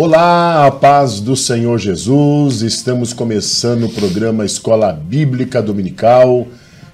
Olá, a paz do Senhor Jesus. Estamos começando o programa Escola Bíblica Dominical.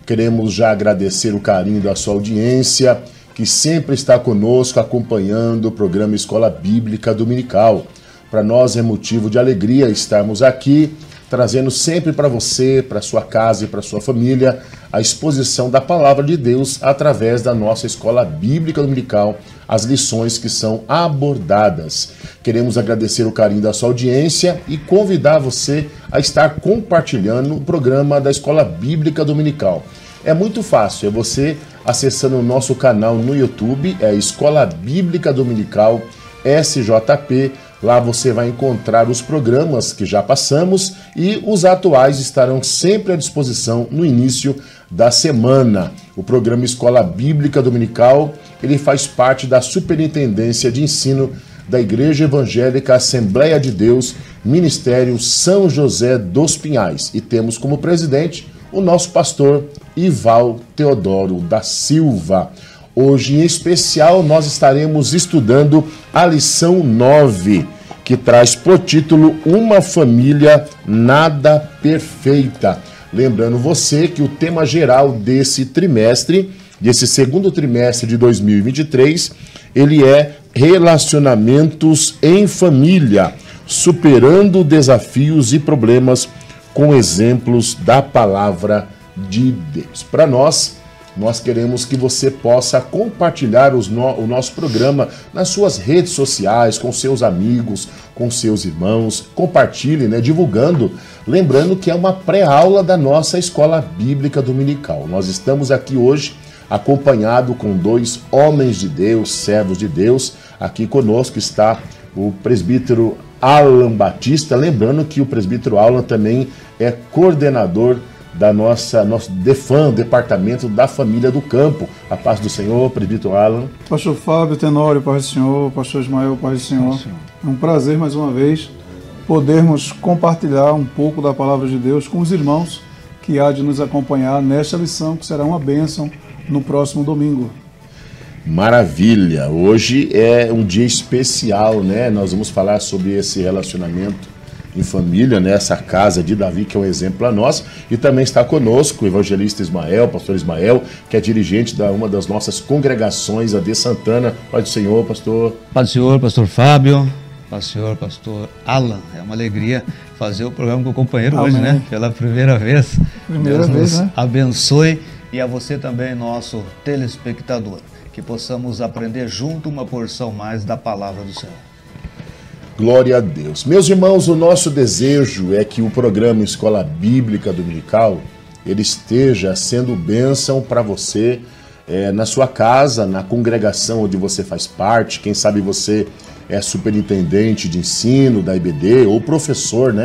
Queremos já agradecer o carinho da sua audiência, que sempre está conosco acompanhando o programa Escola Bíblica Dominical. Para nós é motivo de alegria estarmos aqui, trazendo sempre para você, para sua casa e para sua família, a exposição da Palavra de Deus através da nossa Escola Bíblica Dominical, as lições que são abordadas. Queremos agradecer o carinho da sua audiência e convidar você a estar compartilhando o programa da Escola Bíblica Dominical. É muito fácil, é você acessando o nosso canal no YouTube, é Escola Bíblica Dominical SJP. Lá você vai encontrar os programas que já passamos e os atuais estarão sempre à disposição no início da semana. O programa Escola Bíblica Dominical, ele faz parte da Superintendência de Ensino da Igreja Evangélica Assembleia de Deus, Ministério São José dos Pinhais. E temos como presidente o nosso pastor Ival Teodoro da Silva. Hoje, em especial, nós estaremos estudando a lição 9, que traz por título Uma Família Nada Perfeita. Lembrando você que o tema geral desse trimestre, desse segundo trimestre de 2023, ele é relacionamentos em família, superando desafios e problemas com exemplos da palavra de Deus. Para nós queremos que você possa compartilhar o nosso programa nas suas redes sociais, com seus amigos, com seus irmãos. Compartilhe, divulgando. Lembrando que é uma pré-aula da nossa Escola Bíblica Dominical. Nós estamos aqui hoje acompanhado com dois homens de Deus, servos de Deus. Aqui conosco está o presbítero Alan Batista. Lembrando que o presbítero Alan também é coordenador da nosso DEFAM, Departamento da Família do Campo. A paz do Senhor, presbítero Alan. Pastor Fábio, Tenório, paz do Senhor. Pastor Ismael, paz do Senhor. É um prazer, mais uma vez, podermos compartilhar um pouco da Palavra de Deus com os irmãos que há de nos acompanhar nesta lição, que será uma bênção no próximo domingo. Maravilha! Hoje é um dia especial, Nós vamos falar sobre esse relacionamento em família, essa casa de Davi, que é um exemplo a nós, e também está conosco o evangelista Ismael, pastor Ismael, que é dirigente da uma das nossas congregações, a de Santana. Paz do Senhor, pastor. Paz do Senhor, pastor Fábio. Paz do Senhor, pastor Alan. É uma alegria fazer o programa com o companheiro. Amém. Hoje, Pela primeira vez. Deus nos abençoe, e a você também, nosso telespectador, que possamos aprender junto uma porção mais da palavra do Senhor. Glória a Deus. Meus irmãos, o nosso desejo é que o programa Escola Bíblica Dominical ele esteja sendo bênção para você na sua casa, na congregação onde você faz parte. Quem sabe você é superintendente de ensino da IBD ou professor,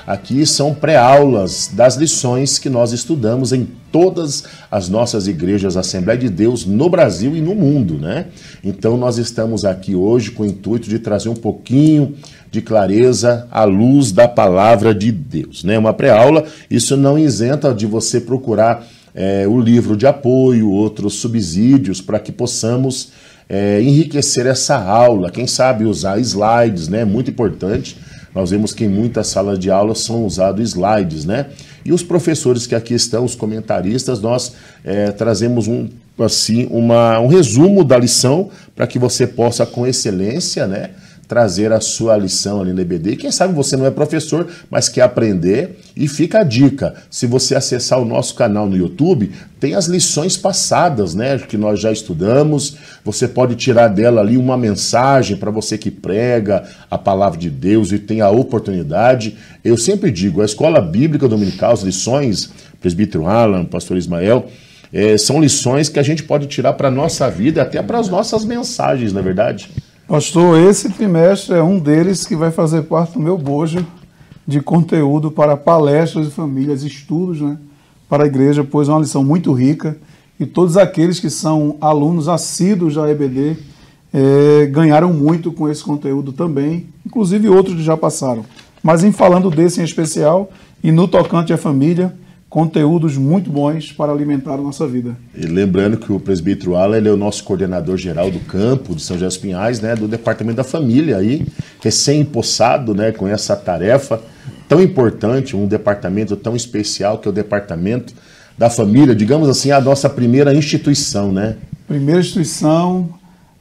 Aqui são pré-aulas das lições que nós estudamos em todas as nossas igrejas Assembleia de Deus no Brasil e no mundo, Então nós estamos aqui hoje com o intuito de trazer um pouquinho de clareza à luz da palavra de Deus, Uma pré-aula, isso não isenta de você procurar o livro de apoio, outros subsídios para que possamos enriquecer essa aula, quem sabe usar slides, Muito importante. Nós vemos que em muitas salas de aula são usados slides, E os professores que aqui estão, os comentaristas, nós trazemos um resumo da lição para que você possa, com excelência, trazer a sua lição ali na EBD. Quem sabe você não é professor, mas quer aprender. E fica a dica, se você acessar o nosso canal no YouTube, tem as lições passadas, que nós já estudamos. Você pode tirar dela ali uma mensagem para você que prega a palavra de Deus e tem a oportunidade. Eu sempre digo, a Escola Bíblica Dominical, as lições, presbítero Alan, pastor Ismael, são lições que a gente pode tirar para a nossa vida e até para as nossas mensagens, na verdade. Pastor, esse trimestre é um deles que vai fazer parte do meu bojo de conteúdo para palestras de famílias, estudos, para a igreja, pois é uma lição muito rica e todos aqueles que são alunos assíduos da EBD ganharam muito com esse conteúdo também, inclusive outros que já passaram. Mas em falando desse em especial e no tocante à família, conteúdos muito bons para alimentar a nossa vida. E lembrando que o presbítero Alan, ele é o nosso coordenador geral do campo de São José dos Pinhais, né, do Departamento da Família, aí, recém-empossado, né, com essa tarefa tão importante, um departamento tão especial que é o Departamento da Família, digamos assim, a nossa primeira instituição, né? Primeira instituição,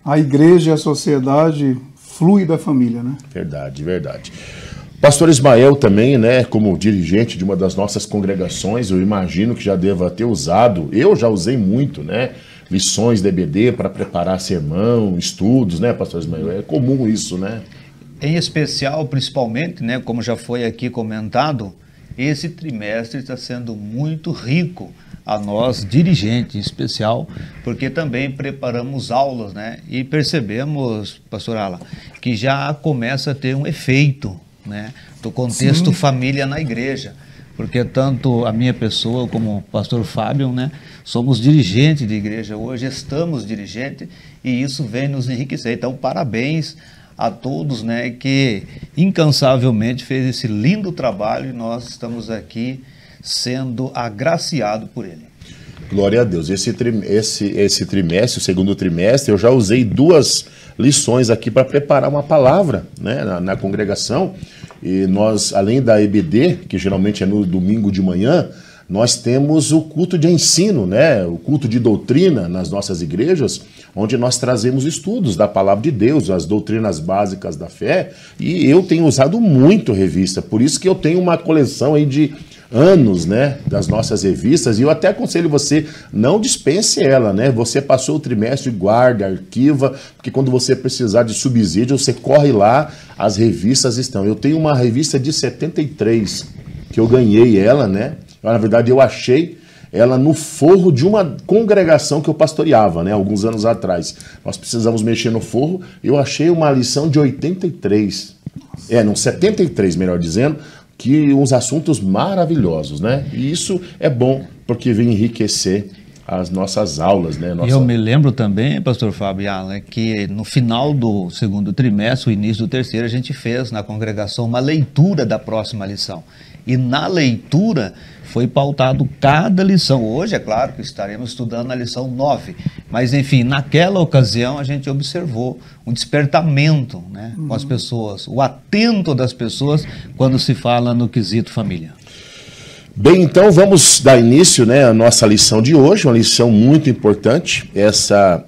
a igreja e a sociedade flui da família, né? Verdade, verdade. Pastor Ismael também, né, como dirigente de uma das nossas congregações, eu imagino que já deva ter usado, eu já usei muito, né, lições de EBD para preparar sermão, estudos, né, Pastor Ismael? É comum isso, né? Em especial, principalmente, né, como já foi aqui comentado, esse trimestre está sendo muito rico a nós, dirigentes em especial, porque também preparamos aulas, né, e percebemos, pastor Alan, que já começa a ter um efeito, né, do contexto Sim. família na igreja, porque tanto a minha pessoa como o pastor Fábio, né, somos dirigentes de igreja hoje, estamos dirigentes, e isso vem nos enriquecer. Então, parabéns a todos, né, que incansavelmente fez esse lindo trabalho e nós estamos aqui sendo agraciados por ele. Glória a Deus. Esse trimestre, o segundo trimestre, eu já usei 2 lições aqui para preparar uma palavra, né, na congregação. E nós, além da EBD, que geralmente é no domingo de manhã, nós temos o culto de ensino, né, o culto de doutrina nas nossas igrejas, onde nós trazemos estudos da palavra de Deus, as doutrinas básicas da fé, e eu tenho usado muito revista, por isso que eu tenho uma coleção aí de anos, né, das nossas revistas, e eu até aconselho você, não dispense ela, né, você passou o trimestre, guarda, arquiva, porque quando você precisar de subsídio, você corre lá, as revistas estão. Eu tenho uma revista de 73, que eu ganhei ela, né, na verdade eu achei ela no forro de uma congregação que eu pastoreava, né, alguns anos atrás. Nós precisamos mexer no forro, eu achei uma lição de 83, 73, melhor dizendo, que uns assuntos maravilhosos, né? E isso é bom, porque vem enriquecer as nossas aulas, né? Eu me lembro também, pastor Fábio, que no final do segundo trimestre, o início do terceiro, a gente fez na congregação uma leitura da próxima lição. E na leitura foi pautado cada lição. Hoje, é claro que estaremos estudando a lição 9, mas enfim, naquela ocasião a gente observou um despertamento, né, com as pessoas, o atento das pessoas quando se fala no quesito família. Bem, então vamos dar início, né, à nossa lição de hoje, uma lição muito importante.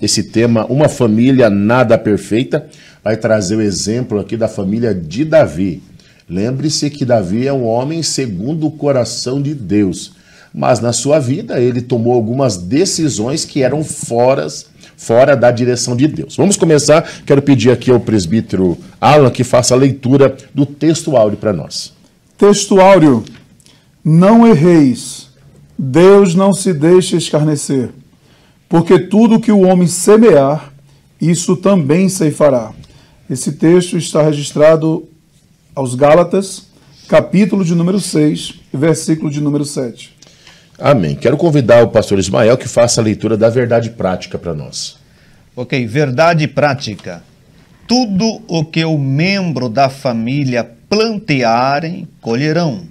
Esse tema, uma família nada perfeita, vai trazer o exemplo aqui da família de Davi. Lembre-se que Davi é um homem segundo o coração de Deus, mas na sua vida ele tomou algumas decisões que eram fora da direção de Deus. Vamos começar, quero pedir aqui ao presbítero Alan que faça a leitura do texto áureo para nós. Texto áureo: não erreis, Deus não se deixa escarnecer, porque tudo que o homem semear, isso também ceifará. Esse texto está registrado aos Gálatas, capítulo de número 6, versículo de número 7. Amém. Quero convidar o pastor Ismael que faça a leitura da verdade prática para nós. Ok, verdade prática. Tudo o que o membro da família plantearem, colherão.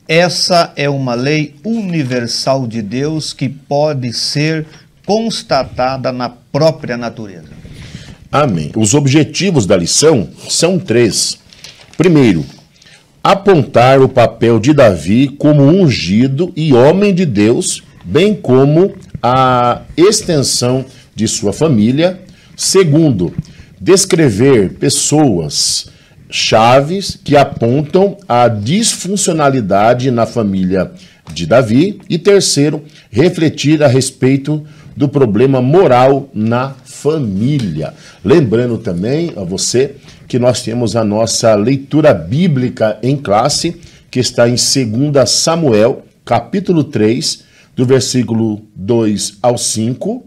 Essa é uma lei universal de Deus que pode ser constatada na própria natureza. Amém. Os objetivos da lição são 3. Primeiro, apontar o papel de Davi como ungido e homem de Deus, bem como a extensão de sua família. Segundo, descrever pessoas chaves que apontam a disfuncionalidade na família de Davi. E terceiro, refletir a respeito do problema moral na família. Lembrando também a você que nós temos a nossa leitura bíblica em classe, que está em 2 Samuel, capítulo 3, do versículo 2 ao 5,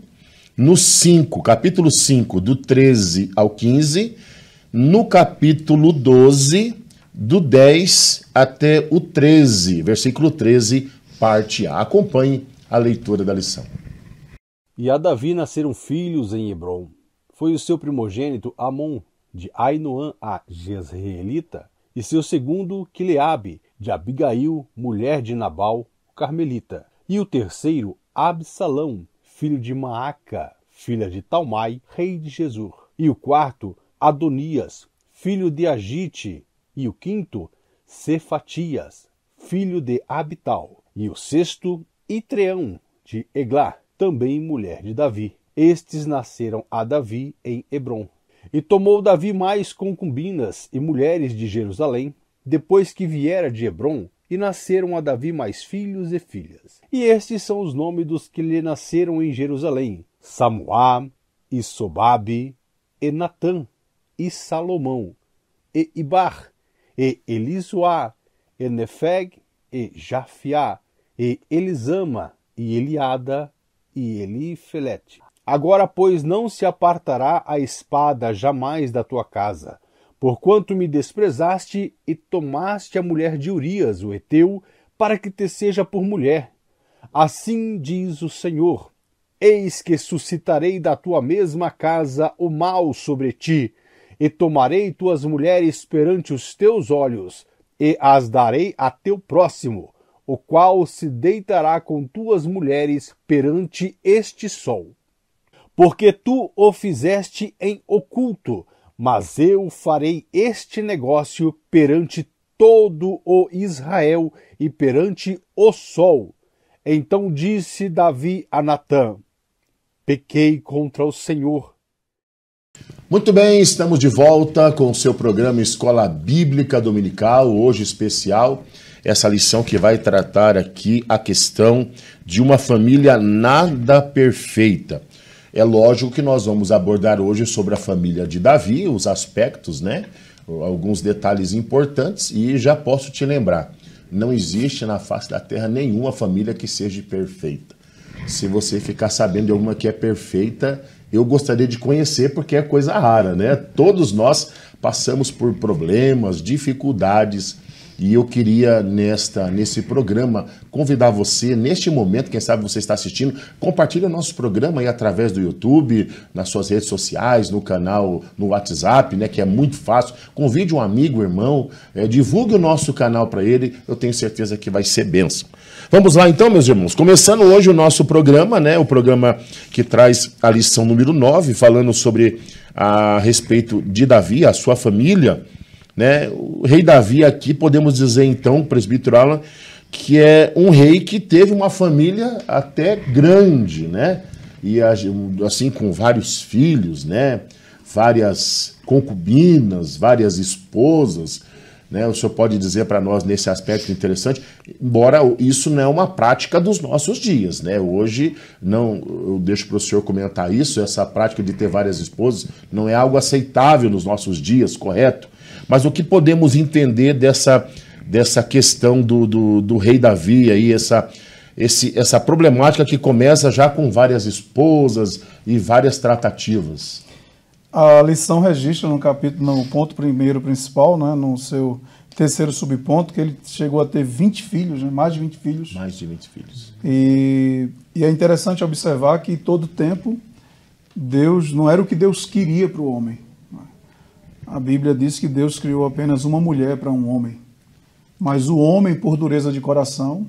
no 5, capítulo 5, do 13 ao 15, no capítulo 12, do 10 até o 13, versículo 13, parte A. Acompanhe a leitura da lição. E a Davi nasceram filhos em Hebrom. Foi o seu primogênito Amon, de Ainoã a Jezreelita, e seu segundo Quileabe, de Abigail, mulher de Nabal, carmelita. E o terceiro, Absalão, filho de Maaca, filha de Talmai, rei de Gesur. E o quarto, Adonias, filho de Agite. E o quinto, Cefatias, filho de Abital. E o sexto, Itreão, de Eglá, também mulher de Davi. Estes nasceram a Davi em Hebrom. E tomou Davi mais concubinas e mulheres de Jerusalém, depois que viera de Hebrom, e nasceram a Davi mais filhos e filhas. E estes são os nomes dos que lhe nasceram em Jerusalém: Samuá, e Sobabe, e Natã, e Salomão, e Ibar, e Elisuá, e Nefeg, e Jafiá, e Elisama, e Eliada, e Elifelete. Agora, pois, não se apartará a espada jamais da tua casa, porquanto me desprezaste e tomaste a mulher de Urias, o heteu, para que te seja por mulher. Assim diz o Senhor: eis que suscitarei da tua mesma casa o mal sobre ti, e tomarei tuas mulheres perante os teus olhos, e as darei a teu próximo, o qual se deitará com tuas mulheres perante este sol. Porque tu o fizeste em oculto, mas eu farei este negócio perante todo o Israel e perante o sol. Então disse Davi a Natã: pequei contra o Senhor. Muito bem, estamos de volta com o seu programa Escola Bíblica Dominical, hoje especial. Essa lição que vai tratar aqui a questão de uma família nada perfeita. É lógico que nós vamos abordar hoje sobre a família de Davi, os aspectos, né? Alguns detalhes importantes, e já posso te lembrar, não existe na face da terra nenhuma família que seja perfeita. Se você ficar sabendo de alguma que é perfeita, eu gostaria de conhecer, porque é coisa rara, né? Todos nós passamos por problemas, dificuldades, e eu queria, nesse programa, convidar você, neste momento, quem sabe você está assistindo, compartilhe o nosso programa aí através do YouTube, nas suas redes sociais, no canal, no WhatsApp, né, que é muito fácil. Convide um amigo, irmão, divulgue o nosso canal para ele, eu tenho certeza que vai ser bênção. Vamos lá então, meus irmãos, começando hoje o nosso programa, né, o programa que traz a lição número 9, falando sobre a respeito de Davi, a sua família, né? O rei Davi aqui, podemos dizer então, presbítero Alan, que é um rei que teve uma família até grande, né? E assim, com vários filhos, né? Várias concubinas, várias esposas, né? O senhor pode dizer para nós nesse aspecto interessante, embora isso não é uma prática dos nossos dias, né? Hoje, não, eu deixo para o senhor comentar isso, essa prática de ter várias esposas não é algo aceitável nos nossos dias, correto? Mas o que podemos entender dessa questão do rei Davi, aí, essa problemática que começa já com várias esposas e várias tratativas? A lição registra no ponto primeiro principal, né, no seu terceiro subponto, que ele chegou a ter 20 filhos, né, mais de 20 filhos. Mais de 20 filhos. E é interessante observar que todo tempo Deus não era o que Deus queria para o homem. A Bíblia diz que Deus criou apenas uma mulher para um homem. Mas o homem, por dureza de coração,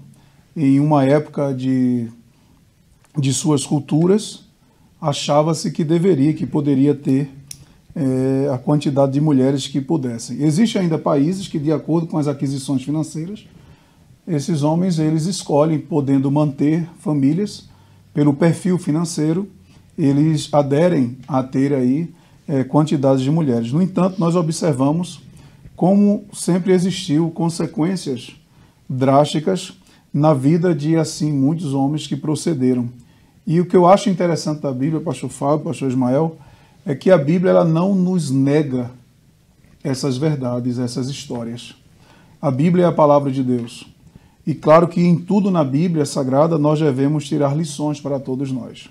em uma época de suas culturas, achava-se que poderia ter a quantidade de mulheres que pudessem. Existem ainda países que, de acordo com as aquisições financeiras, esses homens eles escolhem, podendo manter famílias, pelo perfil financeiro, eles aderem a ter aí quantidades de mulheres. No entanto, nós observamos como sempre existiu consequências drásticas na vida de, assim, muitos homens que procederam. E o que eu acho interessante da Bíblia, pastor Fábio, pastor Ismael, é que a Bíblia ela não nos nega essas verdades, essas histórias. A Bíblia é a palavra de Deus. E claro que em tudo na Bíblia Sagrada nós devemos tirar lições para todos nós.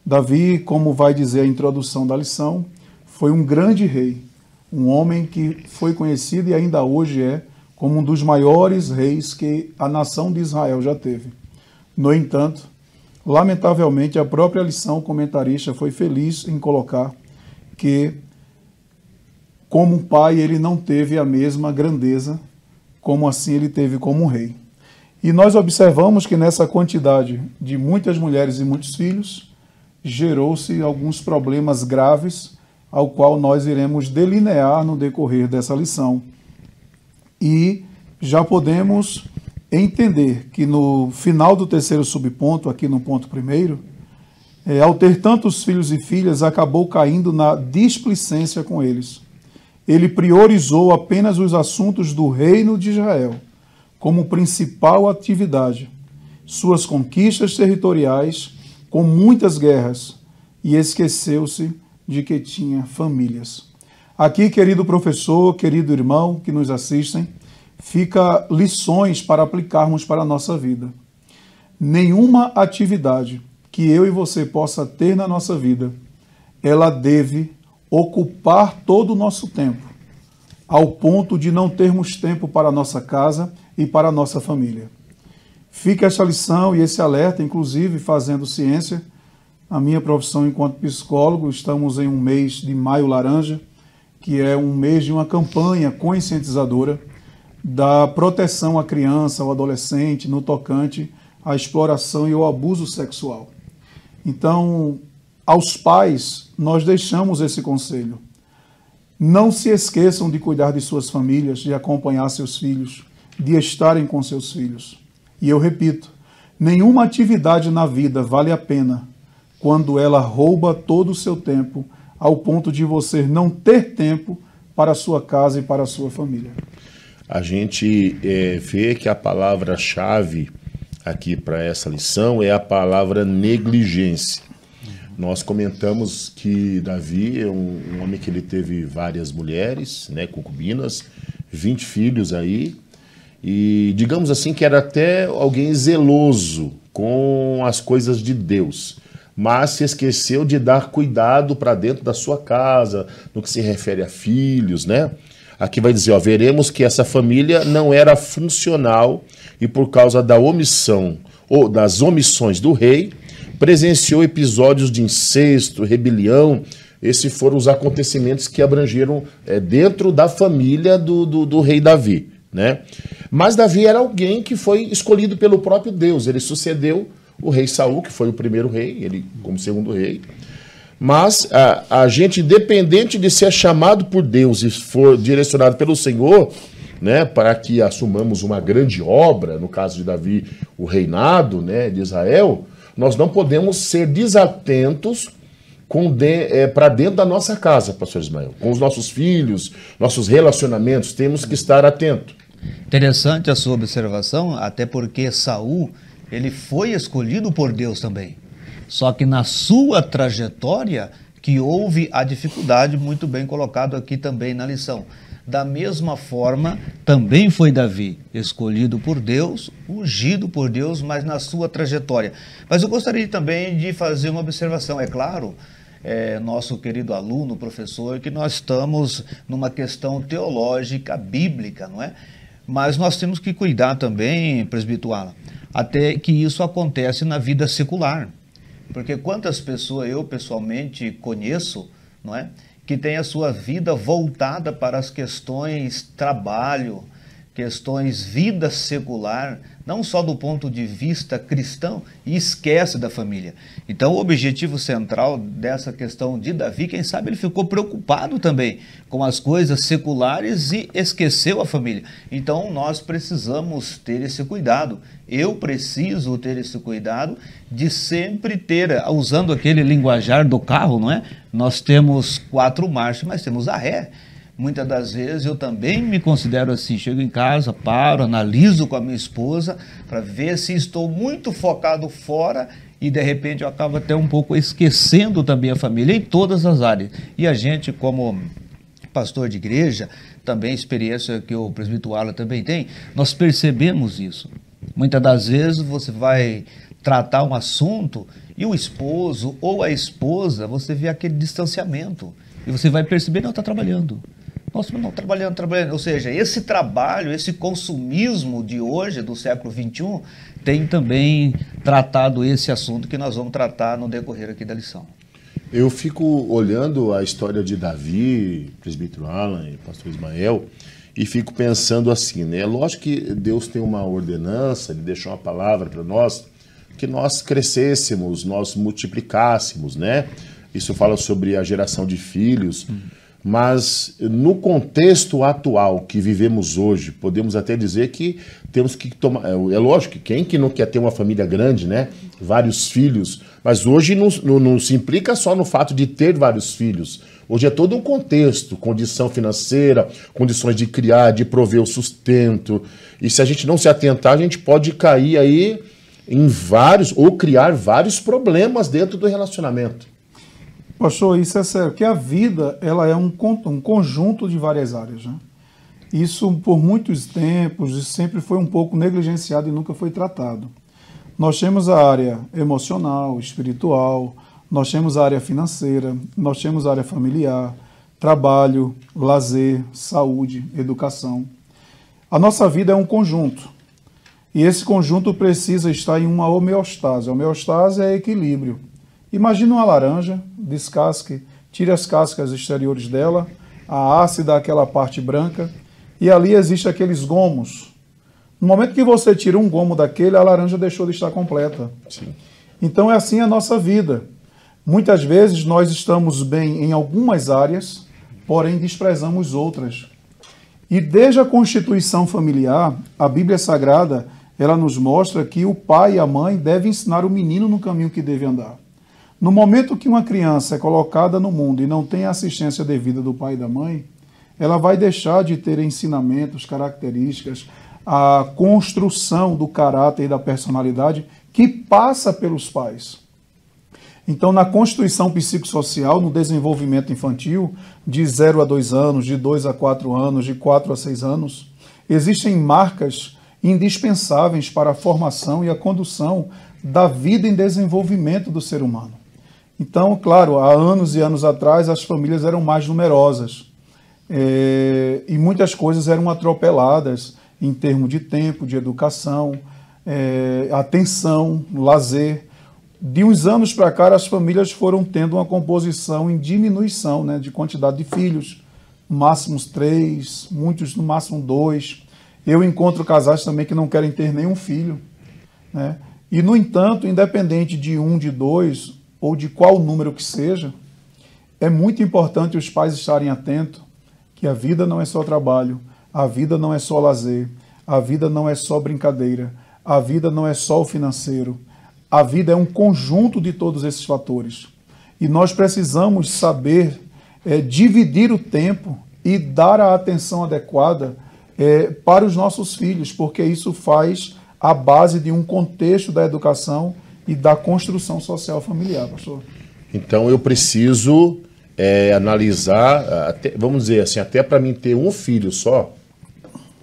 Davi, como vai dizer a introdução da lição, foi um grande rei, um homem que foi conhecido e ainda hoje é como um dos maiores reis que a nação de Israel já teve. No entanto, lamentavelmente, a própria lição comentarista foi feliz em colocar que, como pai, ele não teve a mesma grandeza como assim ele teve como um rei. E nós observamos que nessa quantidade de muitas mulheres e muitos filhos, gerou-se alguns problemas graves, ao qual nós iremos delinear no decorrer dessa lição. E já podemos entender que no final do terceiro subponto, aqui no ponto primeiro, ao ter tantos filhos e filhas, acabou caindo na displicência com eles. Ele priorizou apenas os assuntos do reino de Israel como principal atividade, suas conquistas territoriais, com muitas guerras, e esqueceu-se de que tinha famílias. Aqui, querido professor, querido irmão que nos assistem, fica lições para aplicarmos para a nossa vida. Nenhuma atividade que eu e você possa ter na nossa vida, ela deve ocupar todo o nosso tempo, ao ponto de não termos tempo para a nossa casa e para a nossa família. Fica essa lição e esse alerta, inclusive fazendo ciência. A minha profissão enquanto psicólogo, estamos em um mês de Maio Laranja, que é um mês de uma campanha conscientizadora da proteção à criança, ao adolescente, no tocante à exploração e ao abuso sexual. Então, aos pais, nós deixamos esse conselho. Não se esqueçam de cuidar de suas famílias, de acompanhar seus filhos, de estarem com seus filhos. E eu repito, nenhuma atividade na vida vale a pena quando ela rouba todo o seu tempo, ao ponto de você não ter tempo para a sua casa e para a sua família. A gente vê que a palavra-chave aqui para essa lição é a palavra negligência. Nós comentamos que Davi é um homem que ele teve várias mulheres, né, concubinas, 20 filhos aí, e digamos assim que era até alguém zeloso com as coisas de Deus, mas se esqueceu de dar cuidado para dentro da sua casa, no que se refere a filhos, né? Aqui vai dizer, ó, veremos que essa família não era funcional e por causa da omissão ou das omissões do rei, presenciou episódios de incesto, rebelião. Esses foram os acontecimentos que abrangeram dentro da família do rei Davi, né? Mas Davi era alguém que foi escolhido pelo próprio Deus. Ele sucedeu o rei Saul, que foi o primeiro rei, ele como segundo rei. Mas a gente, independente de ser chamado por Deus e for direcionado pelo Senhor, né, para que assumamos uma grande obra, no caso de Davi, o reinado, né, de Israel, nós não podemos ser desatentos para dentro da nossa casa, pastor Ismael, com os nossos filhos, nossos relacionamentos, temos que estar atentos. Interessante a sua observação, até porque Saul, ele foi escolhido por Deus também. Só que na sua trajetória que houve a dificuldade, muito bem colocado aqui também na lição. Da mesma forma, também foi Davi, escolhido por Deus, ungido por Deus, mas na sua trajetória. Mas eu gostaria também de fazer uma observação. É claro, nosso querido aluno, professor, que nós estamos numa questão teológica, bíblica, não é? Mas nós temos que cuidar também, presbítero Alan, até que isso acontece na vida secular. Porque quantas pessoas eu pessoalmente conheço, não é, que tem a sua vida voltada para as questões trabalho, questões vida secular, não só do ponto de vista cristão, e esquece da família. Então o objetivo central dessa questão de Davi, quem sabe ele ficou preocupado também com as coisas seculares e esqueceu a família. Então nós precisamos ter esse cuidado. Eu preciso ter esse cuidado de sempre ter, usando aquele linguajar do carro, não é? Nós temos 4 marchas, mas temos a ré. Muitas das vezes eu também me considero assim, chego em casa, paro, analiso com a minha esposa para ver se estou muito focado fora e de repente eu acabo até um pouco esquecendo também a família em todas as áreas. E a gente, como pastor de igreja, também experiência que o presbítero Alan também tem, nós percebemos isso. Muitas das vezes você vai tratar um assunto e o esposo ou a esposa, você vê aquele distanciamento e você vai perceber, não, está trabalhando. Nossa, não, trabalhando. Ou seja, esse trabalho, esse consumismo de hoje, do século XXI, tem também tratado esse assunto que nós vamos tratar no decorrer aqui da lição. Eu fico olhando a história de Davi, presbítero Alan e pastor Ismael, e fico pensando assim, né? É lógico que Deus tem uma ordenança, Ele deixou uma palavra para nós, que nós crescêssemos, nós multiplicássemos, né? Isso fala sobre a geração de filhos, mas no contexto atual que vivemos hoje, podemos até dizer que temos que tomar... É lógico que quem que não quer ter uma família grande, né? Vários filhos, mas hoje não se implica só no fato de ter vários filhos. Hoje é todo um contexto, condição financeira, condições de criar, de prover o sustento. E se a gente não se atentar, a gente pode cair aí em vários, ou criar vários problemas dentro do relacionamento. Pastor, isso é sério, que a vida ela é um conjunto de várias áreas, né? Isso por muitos tempos sempre foi um pouco negligenciado e nunca foi tratado. Nós temos a área emocional, espiritual, nós temos a área financeira, nós temos a área familiar, trabalho, lazer, saúde, educação. A nossa vida é um conjunto. E esse conjunto precisa estar em uma homeostase. A homeostase é equilíbrio. Imagine uma laranja, descasque, tire as cascas exteriores dela, a ácida, aquela parte branca, e ali existem aqueles gomos. No momento que você tira um gomo daquele, a laranja deixou de estar completa. Sim. Então é assim a nossa vida. Muitas vezes nós estamos bem em algumas áreas, porém desprezamos outras. E desde a constituição familiar, a Bíblia Sagrada, ela nos mostra que o pai e a mãe devem ensinar o menino no caminho que deve andar. No momento que uma criança é colocada no mundo e não tem a assistência devida do pai e da mãe, ela vai deixar de ter ensinamentos, características, a construção do caráter e da personalidade que passa pelos pais. Então, na constituição psicossocial, no desenvolvimento infantil, de 0 a 2 anos, de 2 a 4 anos, de 4 a 6 anos, existem marcas indispensáveis para a formação e a condução da vida em desenvolvimento do ser humano. Então, claro, há anos e anos atrás, as famílias eram mais numerosas e muitas coisas eram atropeladas em termos de tempo, de educação, atenção, lazer. De uns anos para cá, as famílias foram tendo uma composição em diminuição, né, de quantidade de filhos, no máximo 3, muitos no máximo 2. Eu encontro casais também que não querem ter nenhum filho, né? E, no entanto, independente de 1, de 2, ou de qual número que seja, é muito importante os pais estarem atentos que a vida não é só trabalho, a vida não é só lazer, a vida não é só brincadeira, a vida não é só o financeiro, a vida é um conjunto de todos esses fatores. E nós precisamos saber dividir o tempo e dar a atenção adequada para os nossos filhos, porque isso faz a base de um contexto da educação e da construção social familiar, pastor. Então eu preciso analisar, vamos dizer assim, até para mim ter um filho só,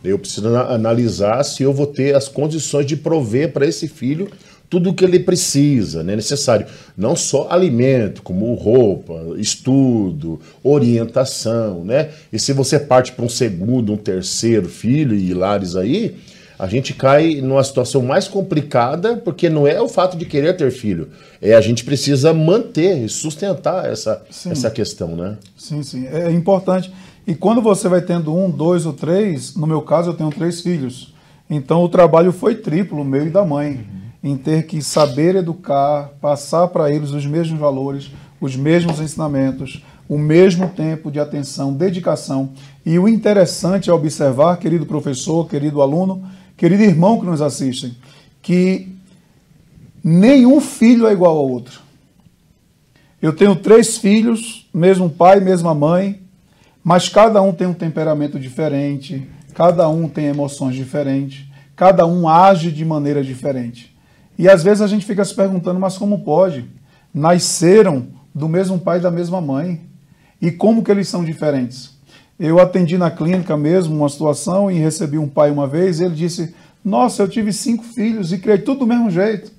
eu preciso analisar se eu vou ter as condições de prover para esse filho tudo o que ele precisa, né, necessário. Não só alimento, como roupa, estudo, orientação, né? E se você parte para um segundo, um terceiro filho e lares aí, a gente cai numa situação mais complicada, porque não é o fato de querer ter filho, a gente precisa manter e sustentar essa questão, né? Sim, sim, é importante. E quando você vai tendo 1, 2 ou 3, no meu caso eu tenho 3 filhos, então o trabalho foi triplo, o meu e da mãe, em ter que saber educar, passar para eles os mesmos valores, os mesmos ensinamentos, o mesmo tempo de atenção, dedicação. E o interessante é observar, querido professor, querido aluno, querido irmão que nos assistem, que nenhum filho é igual ao outro. Eu tenho 3 filhos, mesmo pai, mesma mãe, mas cada um tem um temperamento diferente, cada um tem emoções diferentes, cada um age de maneira diferente. E às vezes a gente fica se perguntando, mas como pode? Nasceram do mesmo pai e da mesma mãe. E como que eles são diferentes? Eu atendi na clínica mesmo uma situação e recebi um pai uma vez e ele disse, nossa, eu tive 5 filhos e criei tudo do mesmo jeito,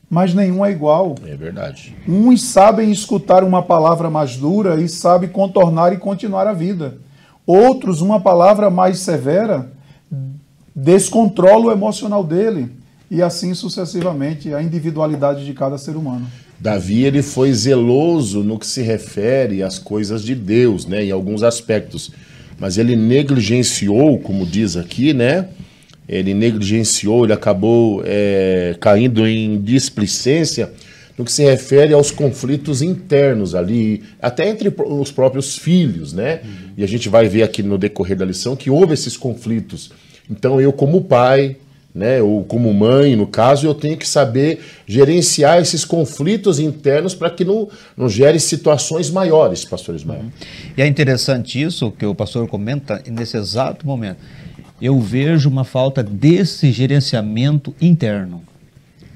mas nenhum é igual. É verdade. Uns sabem escutar uma palavra mais dura e sabem contornar e continuar a vida. Outros, uma palavra mais severa, descontrola o emocional dele. E assim sucessivamente, a individualidade de cada ser humano. Davi, ele foi zeloso no que se refere às coisas de Deus, né, em alguns aspectos. mas ele negligenciou, como diz aqui, né? Ele negligenciou, ele acabou caindo em displicência no que se refere aos conflitos internos ali, até entre os próprios filhos, né? E a gente vai ver aqui no decorrer da lição que houve esses conflitos. Então eu, como pai, né, ou como mãe, no caso, eu tenho que saber gerenciar esses conflitos internos para que não gere situações maiores, pastor Ismael. E é interessante isso que o pastor comenta nesse exato momento. Eu vejo uma falta desse gerenciamento interno.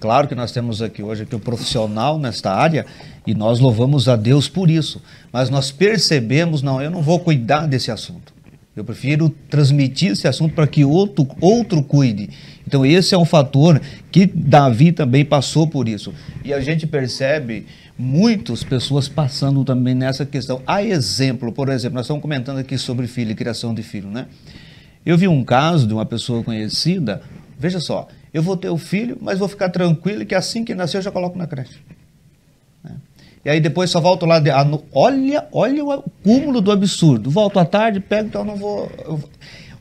Claro que nós temos aqui hoje um profissional nesta área e nós louvamos a Deus por isso, mas nós percebemos, não, eu não vou cuidar desse assunto. Eu prefiro transmitir esse assunto para que outro cuide. Então esse é um fator que Davi também passou por isso. E a gente percebe muitas pessoas passando também nessa questão. Há exemplo, por exemplo, nós estamos comentando aqui sobre filho e criação de filho, né? Eu vi um caso de uma pessoa conhecida, veja só, eu vou ter o filho, mas vou ficar tranquilo que assim que nascer eu já coloco na creche. E aí depois só volto lá, olha o cúmulo do absurdo, volto à tarde, pego, então não vou...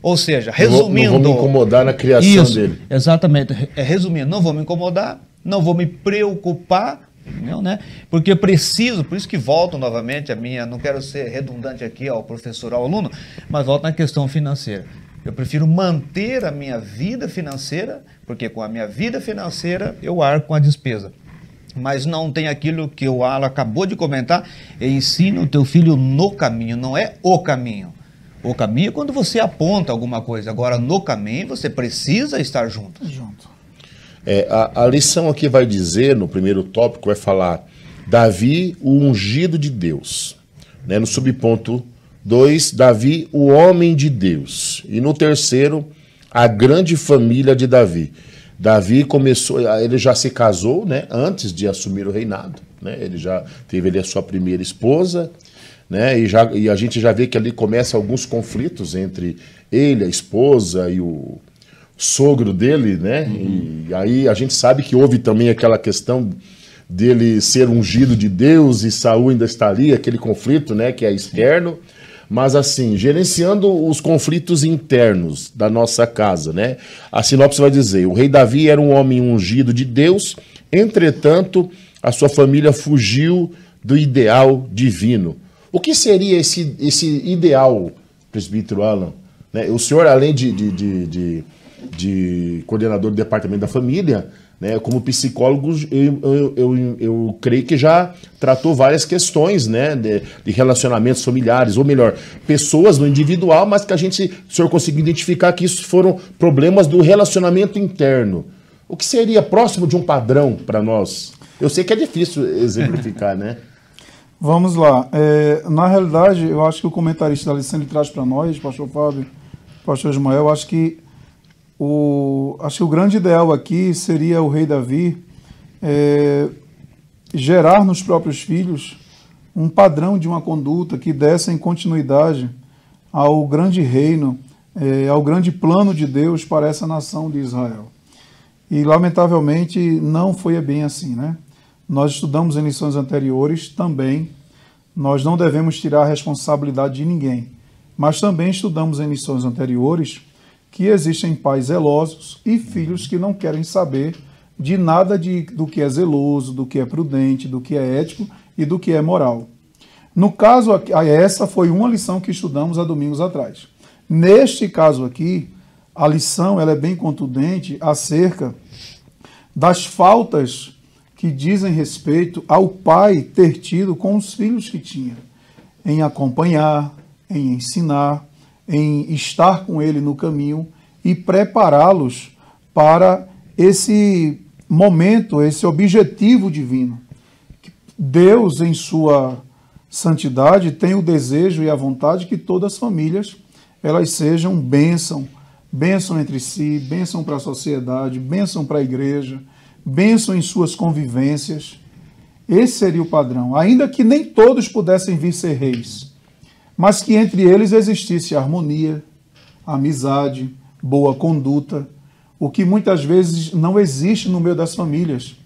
Ou seja, resumindo... Não vou me incomodar na criação dele. Exatamente, resumindo, não vou me incomodar, não vou me preocupar, não, né? Porque eu preciso, por isso que volto novamente a minha, não quero ser redundante aqui ao professor, ao aluno, mas volto na questão financeira. Eu prefiro manter a minha vida financeira, porque com a minha vida financeira eu arco com a despesa. Mas não tem aquilo que o Alan acabou de comentar, ensina o teu filho no caminho, não é o caminho. O caminho é quando você aponta alguma coisa, agora no caminho você precisa estar junto. A lição aqui vai dizer, no primeiro tópico, vai falar Davi, o ungido de Deus. Né? No subponto 2, Davi, o homem de Deus. E no terceiro, a grande família de Davi. Davi ele já se casou, né, antes de assumir o reinado, né, ele já teve ali a sua primeira esposa, né, e a gente já vê que ali começam alguns conflitos entre ele, a esposa e o sogro dele, né, e aí a gente sabe que houve também aquela questão dele ser ungido de Deus e Saul ainda está ali, aquele conflito, né, que é externo. Mas assim, gerenciando os conflitos internos da nossa casa, né? A sinopse vai dizer, o rei Davi era um homem ungido de Deus, entretanto, a sua família fugiu do ideal divino. O que seria esse ideal, presbítero Alan? Né? O senhor, além de coordenador do departamento da família, né, como psicólogo, eu creio que já tratou várias questões, né, de relacionamentos familiares, ou melhor, pessoas no individual, mas que o senhor conseguiu identificar que isso foram problemas do relacionamento interno. O que seria próximo de um padrão para nós? Eu sei que é difícil exemplificar, né? Vamos lá. Na realidade, eu acho que o comentarista da lição ele traz para nós, pastor Fábio, pastor Ismael, acho que o grande ideal aqui seria o rei Davi gerar nos próprios filhos um padrão de uma conduta que desse continuidade ao grande reino, ao grande plano de Deus para essa nação de Israel. E, lamentavelmente, não foi bem assim, né? Nós estudamos em lições anteriores também, nós não devemos tirar a responsabilidade de ninguém, mas também estudamos em lições anteriores que existem pais zelosos e filhos que não querem saber de nada do que é zeloso, do que é prudente, do que é ético e do que é moral. No caso, essa foi uma lição que estudamos há domingos atrás. Neste caso aqui, a lição ela é bem contundente acerca das faltas que dizem respeito ao pai ter tido com os filhos que tinha, em acompanhar, em ensinar, em estar com ele no caminho e prepará-los para esse momento, esse objetivo divino. Deus, em sua santidade, tem o desejo e a vontade que todas as famílias elas sejam bênção entre si, bênção para a sociedade, bênção para a igreja, bênção em suas convivências. Esse seria o padrão, ainda que nem todos pudessem vir ser reis, mas que entre eles existisse harmonia, amizade, boa conduta, o que muitas vezes não existe no meio das famílias.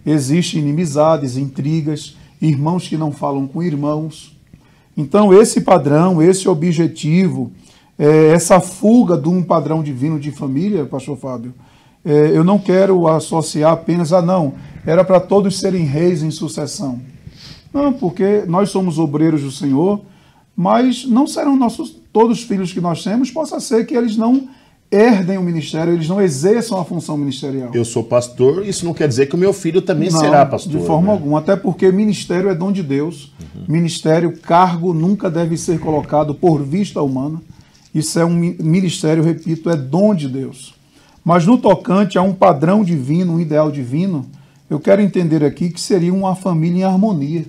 Existem inimizades, intrigas, irmãos que não falam com irmãos. Então esse padrão, esse objetivo essa fuga de um padrão divino de família, pastor Fábio, eu não quero associar apenas a não, era para todos serem reis em sucessão. Não, porque nós somos obreiros do Senhor, mas não serão todos os filhos que nós temos, possa ser que eles não herdem o ministério, eles não exerçam a função ministerial. Eu sou pastor, isso não quer dizer que o meu filho também será pastor. De forma alguma, até porque ministério é dom de Deus. Ministério, cargo nunca deve ser colocado por vista humana. Isso é um ministério, repito, é dom de Deus. Mas no tocante a um padrão divino, um ideal divino, eu quero entender aqui que seria uma família em harmonia.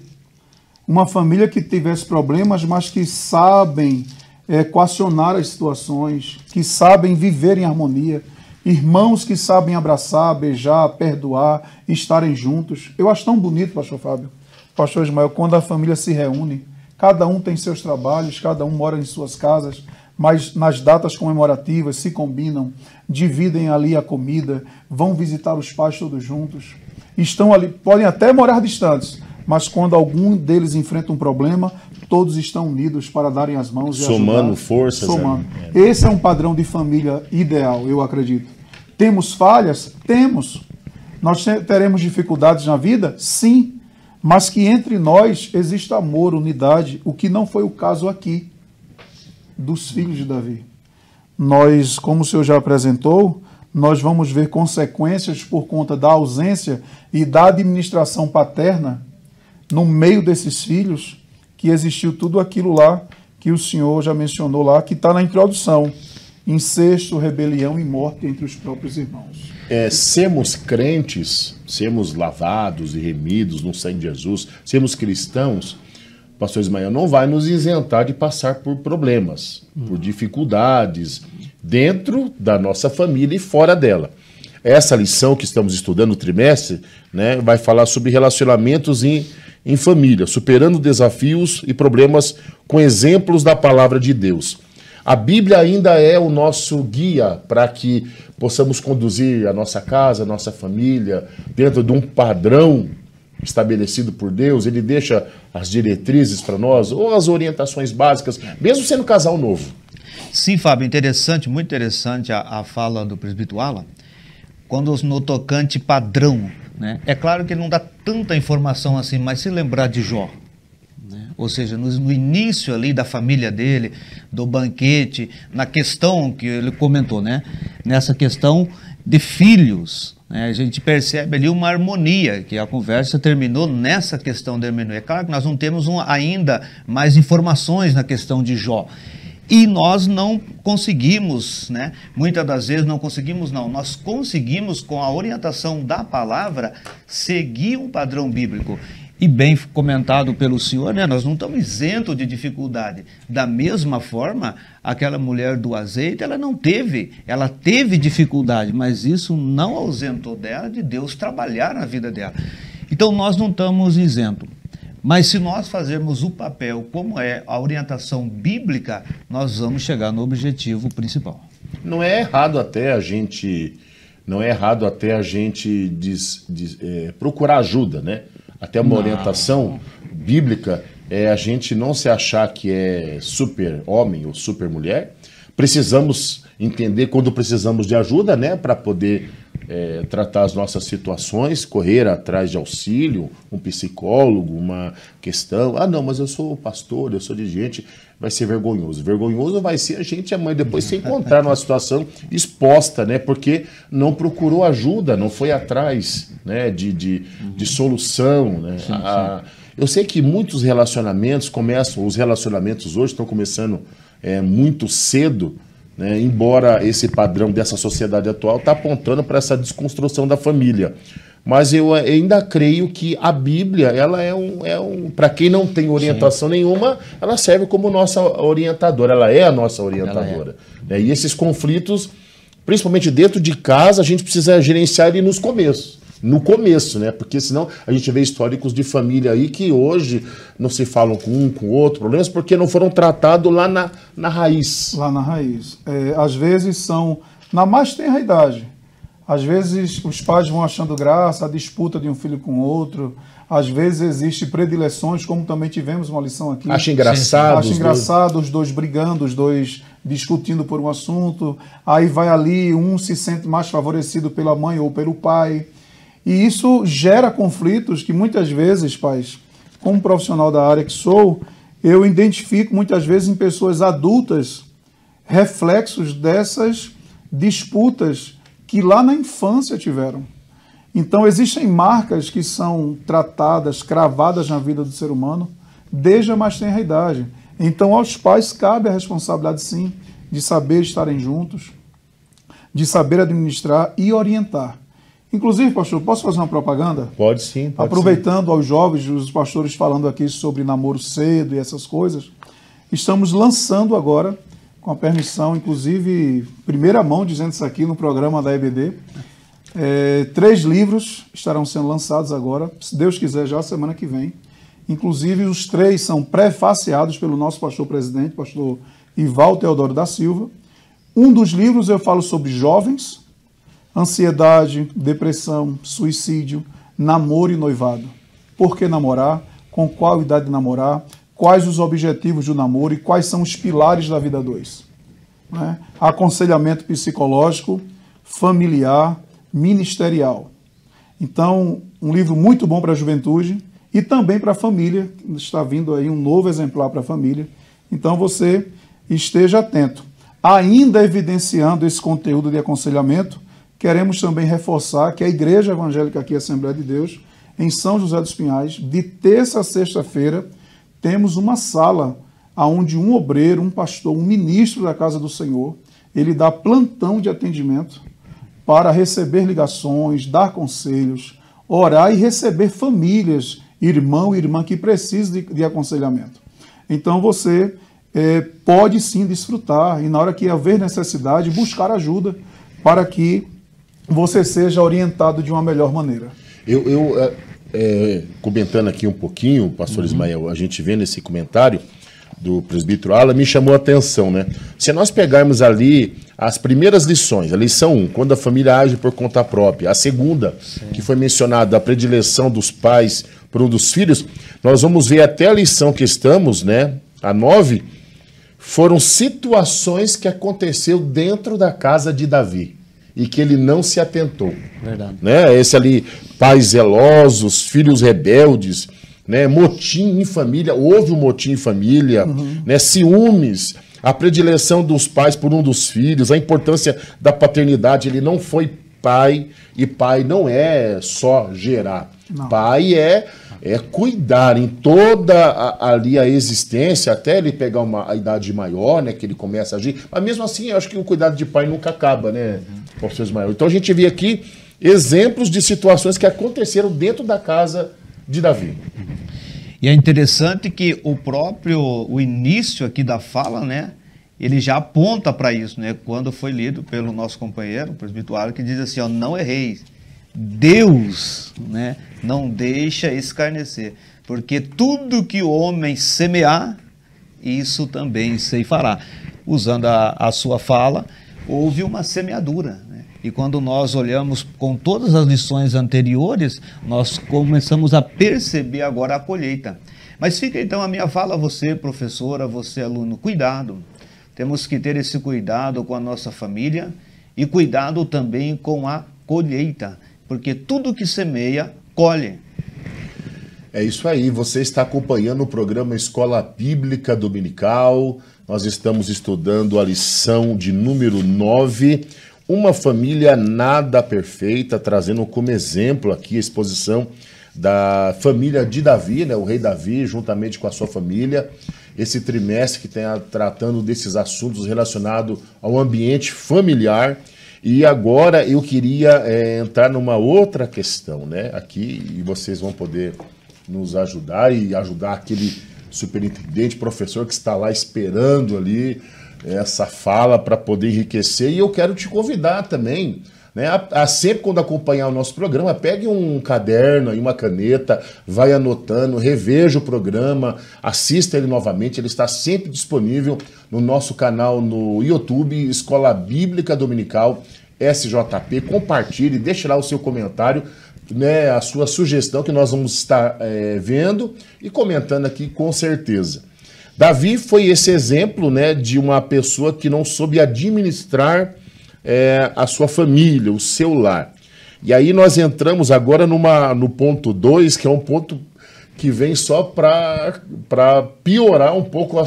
Uma família que tivesse problemas, mas que sabem equacionar as situações, que sabem viver em harmonia, irmãos que sabem abraçar, beijar, perdoar, estarem juntos. Eu acho tão bonito, pastor Fábio, pastor Ismael, quando a família se reúne, cada um tem seus trabalhos, cada um mora em suas casas, mas nas datas comemorativas se combinam, dividem ali a comida, vão visitar os pais todos juntos, estão ali, podem até morar distantes, mas quando algum deles enfrenta um problema, todos estão unidos para darem as mãos e somando ajudar. Forças. Somando. Esse é um padrão de família ideal, eu acredito. Temos falhas? Temos. Nós teremos dificuldades na vida? Sim. Mas que entre nós existe amor, unidade, o que não foi o caso aqui dos filhos de Davi. Nós, como o senhor já apresentou, nós vamos ver consequências por conta da ausência e da administração paterna no meio desses filhos, que existiu tudo aquilo lá que o senhor já mencionou lá, que está na introdução: incesto, rebelião e morte entre os próprios irmãos. Sermos crentes, sermos lavados e remidos no sangue de Jesus, sermos cristãos, pastor Ismael, não vai nos isentar de passar por problemas, por dificuldades dentro da nossa família e fora dela. Essa lição que estamos estudando no trimestre, né, vai falar sobre relacionamentos em família, superando desafios e problemas com exemplos da palavra de Deus. A Bíblia ainda é o nosso guia para que possamos conduzir a nossa casa, a nossa família, dentro de um padrão estabelecido por Deus. Ele deixa as diretrizes para nós, ou as orientações básicas, mesmo sendo casal novo. Sim, Fábio, interessante, muito interessante a fala do presbítero Alan, quando no tocante padrão, né? É claro que ele não dá tanta informação assim, mas se lembrar de Jó, né? Ou seja, no início ali da família dele, do banquete, na questão que ele comentou, né? Nessa questão de filhos, né? A gente percebe ali uma harmonia, que a conversa terminou nessa questão da harmonia. É claro que nós não temos ainda mais informações na questão de Jó. E nós não conseguimos, né? Muitas das vezes não conseguimos, não. Nós conseguimos, com a orientação da palavra, seguir um padrão bíblico. E bem comentado pelo senhor, né? Nós não estamos isentos de dificuldade. Da mesma forma, aquela mulher do azeite, ela teve dificuldade, mas isso não ausentou dela de Deus trabalhar na vida dela. Então nós não estamos isentos. Mas se nós fazermos o papel como é a orientação bíblica, nós vamos chegar no objetivo principal. Não é errado até a gente procurar ajuda, né? Até uma orientação bíblica, a gente não se achar que é super homem ou super mulher. Precisamos entender quando precisamos de ajuda, né? Para poder tratar as nossas situações, correr atrás de auxílio, um psicólogo, uma questão. Ah, não, mas eu sou pastor, eu sou dirigente. Vai ser vergonhoso. Vergonhoso vai ser a gente e a mãe depois se encontrar numa situação exposta, né? Porque não procurou ajuda, não foi atrás, né? de solução, né? Sim. Eu sei que muitos relacionamentos os relacionamentos hoje estão começando muito cedo, né? Embora esse padrão dessa sociedade atual está apontando para essa desconstrução da família. Mas eu ainda creio que a Bíblia, ela para quem não tem orientação nenhuma, ela serve como nossa orientadora, ela é a nossa orientadora. E esses conflitos, principalmente dentro de casa, a gente precisa gerenciar ele no começo, né? Porque senão a gente vê históricos de família aí que hoje não se falam com um, com o outro, problemas porque não foram tratados lá na raiz. Lá na raiz. Às vezes são, na mais tenra idade, Às vezes os pais vão achando graça a disputa de um filho com outro. Às vezes existe predileções, como também tivemos uma lição aqui. Acho engraçado. Acho engraçado os dois brigando, os dois discutindo por um assunto. Aí vai ali, um se sente mais favorecido pela mãe ou pelo pai. E isso gera conflitos que muitas vezes, pais, como profissional da área que sou, eu identifico muitas vezes em pessoas adultas reflexos dessas disputas que lá na infância tiveram. Então existem marcas que são tratadas, cravadas na vida do ser humano desde a mais tenra idade. Então aos pais cabe a responsabilidade sim de saber estarem juntos, de saber administrar e orientar. Inclusive, pastor, posso fazer uma propaganda? Pode sim. Pode Aproveitando aos jovens, os pastores falando aqui sobre namoro cedo e essas coisas, estamos lançando agora, com a permissão, inclusive, primeira mão, dizendo isso aqui no programa da EBD, 3 livros estarão sendo lançados agora, se Deus quiser, já semana que vem. Inclusive, os 3 são pré-faceados pelo nosso pastor-presidente, pastor Ival Teodoro da Silva. Um dos livros eu falo sobre jovens, ansiedade, depressão, suicídio, namoro e noivado. Por que namorar? Com qual idade namorar? Quais os objetivos do namoro e quais são os pilares da vida 2? Né? Aconselhamento psicológico, familiar, ministerial. Então, um livro muito bom para a juventude e também para a família. Está vindo aí um novo exemplar para a família. Então, você esteja atento. Ainda evidenciando esse conteúdo de aconselhamento, queremos também reforçar que a Igreja Evangélica aqui, Assembleia de Deus, em São José dos Pinhais, de terça a sexta-feira, temos uma sala onde um obreiro, um pastor, um ministro da Casa do Senhor, ele dá plantão de atendimento para receber ligações, dar conselhos, orar e receber famílias, irmão e irmã que precisam de aconselhamento. Então você pode sim desfrutar e na hora que haver necessidade, buscar ajuda para que você seja orientado de uma melhor maneira. Comentando aqui um pouquinho, pastor Ismael, a gente vendo esse comentário do presbítero Alan, me chamou a atenção, né? Se nós pegarmos ali as primeiras lições, a lição 1, quando a família age por conta própria, a segunda, sim, que foi mencionada, a predileção dos pais por um dos filhos, nós vamos ver até a lição que estamos, né? A 9, foram situações que aconteceu dentro da casa de Davi e que ele não se atentou. Verdade. Né? Esse ali, pais zelosos, filhos rebeldes, né? Motim em família, houve um motim em família, né? Ciúmes, a predileção dos pais por um dos filhos, a importância da paternidade. Ele não foi pai, e pai não é só gerar. Não. Pai é cuidar em toda ali a existência, até ele pegar a idade maior, né, que ele começa a agir. Mas mesmo assim, eu acho que o cuidado de pai nunca acaba, né, professor Ismael? Então a gente vê aqui exemplos de situações que aconteceram dentro da casa de Davi. E é interessante que o início aqui da fala, né, ele já aponta para isso, né, quando foi lido pelo nosso companheiro, o presbítero, que diz assim, ó, não erreis. Deus, né, não deixa escarnecer, porque tudo que o homem semear, isso também ceifará. Usando a sua fala, houve uma semeadura, né? E quando nós olhamos com todas as lições anteriores, nós começamos a perceber agora a colheita. Mas fica então a minha fala, você professora, você aluno, cuidado. Temos que ter esse cuidado com a nossa família e cuidado também com a colheita, porque tudo que semeia, colhe. É isso aí, você está acompanhando o programa Escola Bíblica Dominical. Nós estamos estudando a lição de número 9, uma família nada perfeita, trazendo como exemplo aqui a exposição da família de Davi, né, o rei Davi, juntamente com a sua família. Esse trimestre que está tratando desses assuntos relacionados ao ambiente familiar. E agora eu queria entrar numa outra questão, né? Aqui, e vocês vão poder nos ajudar e ajudar aquele superintendente, professor que está lá esperando ali essa fala para poder enriquecer. E eu quero te convidar também, né? Sempre quando acompanhar o nosso programa, pegue um caderno e uma caneta, vai anotando, reveja o programa, assista ele novamente, ele está sempre disponível no nosso canal no YouTube, Escola Bíblica Dominical. SJP, compartilhe, deixe lá o seu comentário, né, a sua sugestão, que nós vamos estar vendo e comentando aqui com certeza. Davi foi esse exemplo, né, de uma pessoa que não soube administrar a sua família, o seu lar. E aí nós entramos agora no ponto 2, que é um ponto que vem só para piorar um pouco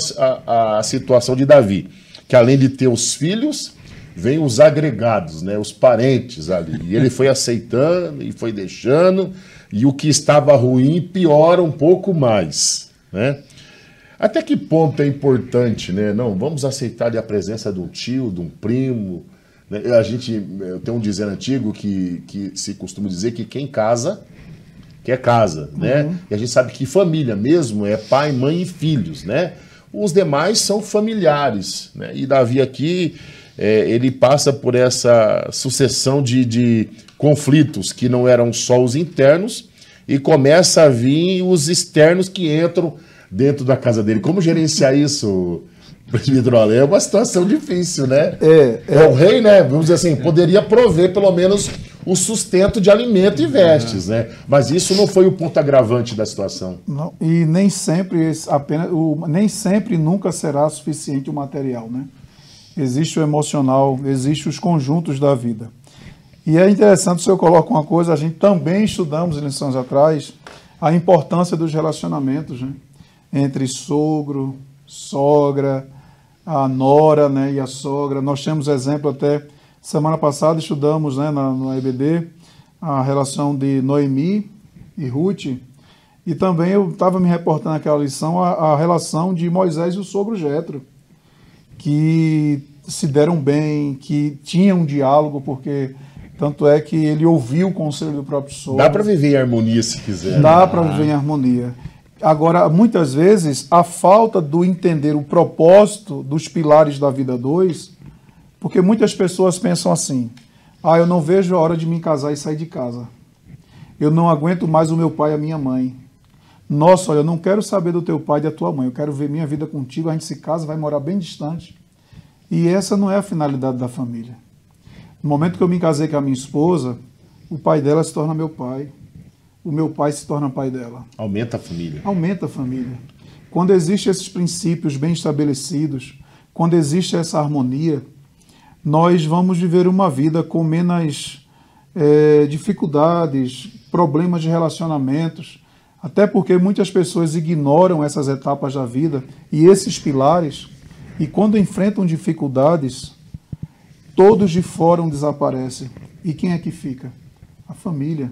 a situação de Davi, que além de ter os filhos, vem os agregados, né, os parentes ali. E ele foi aceitando e foi deixando, e o que estava ruim piora um pouco mais, né? Até que ponto é importante, né? Não, vamos aceitar ali a presença de um tio, de um primo, né? Eu tenho um dizer antigo que se costuma dizer que quem casa, quer casa, né? E a gente sabe que família mesmo é pai, mãe e filhos, né? Os demais são familiares, né? E Davi aqui, ele passa por essa sucessão de conflitos que não eram só os internos e começa a vir os externos que entram dentro da casa dele. Como gerenciar isso, presbítero Ale? É uma situação difícil, né? O rei, né? Vamos dizer assim, poderia prover pelo menos o sustento de alimento e vestes, né? Mas isso não foi o ponto agravante da situação. Não, e nem sempre nunca será suficiente o material, né? Existe o emocional, existe os conjuntos da vida. E é interessante, se eu coloco uma coisa, a gente também estudamos em lições atrás a importância dos relacionamentos, né? Entre sogro, sogra, a nora, né, e a sogra. Nós temos exemplo até, semana passada estudamos, né, no EBD, a relação de Noemi e Ruth, e também eu estava me reportando naquela lição a relação de Moisés e o sogro Jetro, que se deram bem, que tinham um diálogo, porque tanto é que ele ouviu o conselho do próprio sogro. Dá para viver em harmonia se quiser. Dá para viver em harmonia. Agora, muitas vezes, a falta do entender o propósito dos pilares da vida 2, porque muitas pessoas pensam assim, eu não vejo a hora de me casar e sair de casa. Eu não aguento mais o meu pai e a minha mãe. Nossa, olha, eu não quero saber do teu pai e da tua mãe, eu quero ver minha vida contigo, a gente se casa, vai morar bem distante. E essa não é a finalidade da família. No momento que eu me casei com a minha esposa, o pai dela se torna meu pai. O meu pai se torna pai dela. Aumenta a família. Aumenta a família. Quando existem esses princípios bem estabelecidos, quando existe essa harmonia, nós vamos viver uma vida com menos dificuldades, problemas de relacionamentos, até porque muitas pessoas ignoram essas etapas da vida e esses pilares, e quando enfrentam dificuldades, todos de fora desaparecem. E quem é que fica? A família.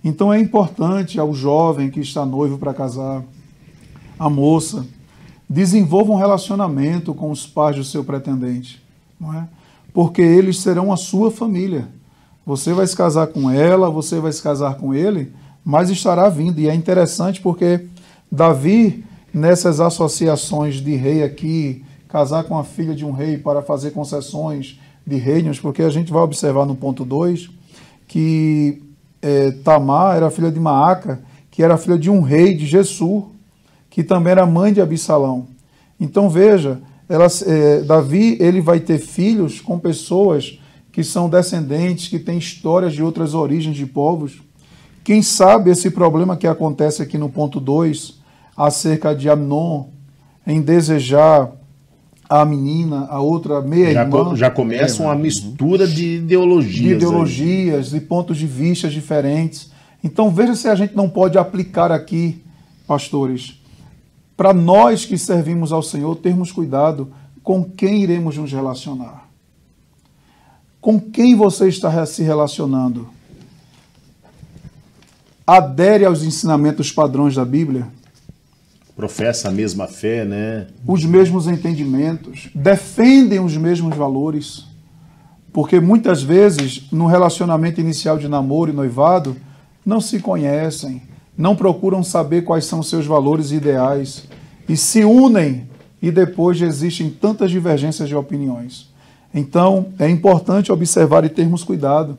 Então é importante ao jovem que está noivo para casar, a moça, desenvolva um relacionamento com os pais do seu pretendente, não é? Porque eles serão a sua família. Você vai se casar com ela, você vai se casar com ele, mas estará vindo. E é interessante porque Davi, nessas associações de rei aqui, casar com a filha de um rei para fazer concessões de reinos, porque a gente vai observar no ponto 2 que Tamar era filha de Maaca, que era filha de um rei de Gessur, que também era mãe de Absalão. Então veja, Davi ele vai ter filhos com pessoas que são descendentes, que têm histórias de outras origens de povos. Quem sabe esse problema que acontece aqui no ponto 2, acerca de Amnon, em desejar a menina, a outra meia-irmã. Já começa uma mistura de ideologias. De ideologias, de pontos de vista diferentes. Então veja se a gente não pode aplicar aqui, pastores, para nós que servimos ao Senhor, termos cuidado com quem iremos nos relacionar. Com quem você está se relacionando? Adere aos ensinamentos padrões da Bíblia? Professa a mesma fé, né? Os mesmos entendimentos, defendem os mesmos valores, porque muitas vezes no relacionamento inicial de namoro e noivado não se conhecem, não procuram saber quais são seus valores e ideais e se unem e depois existem tantas divergências de opiniões. Então é importante observar e termos cuidado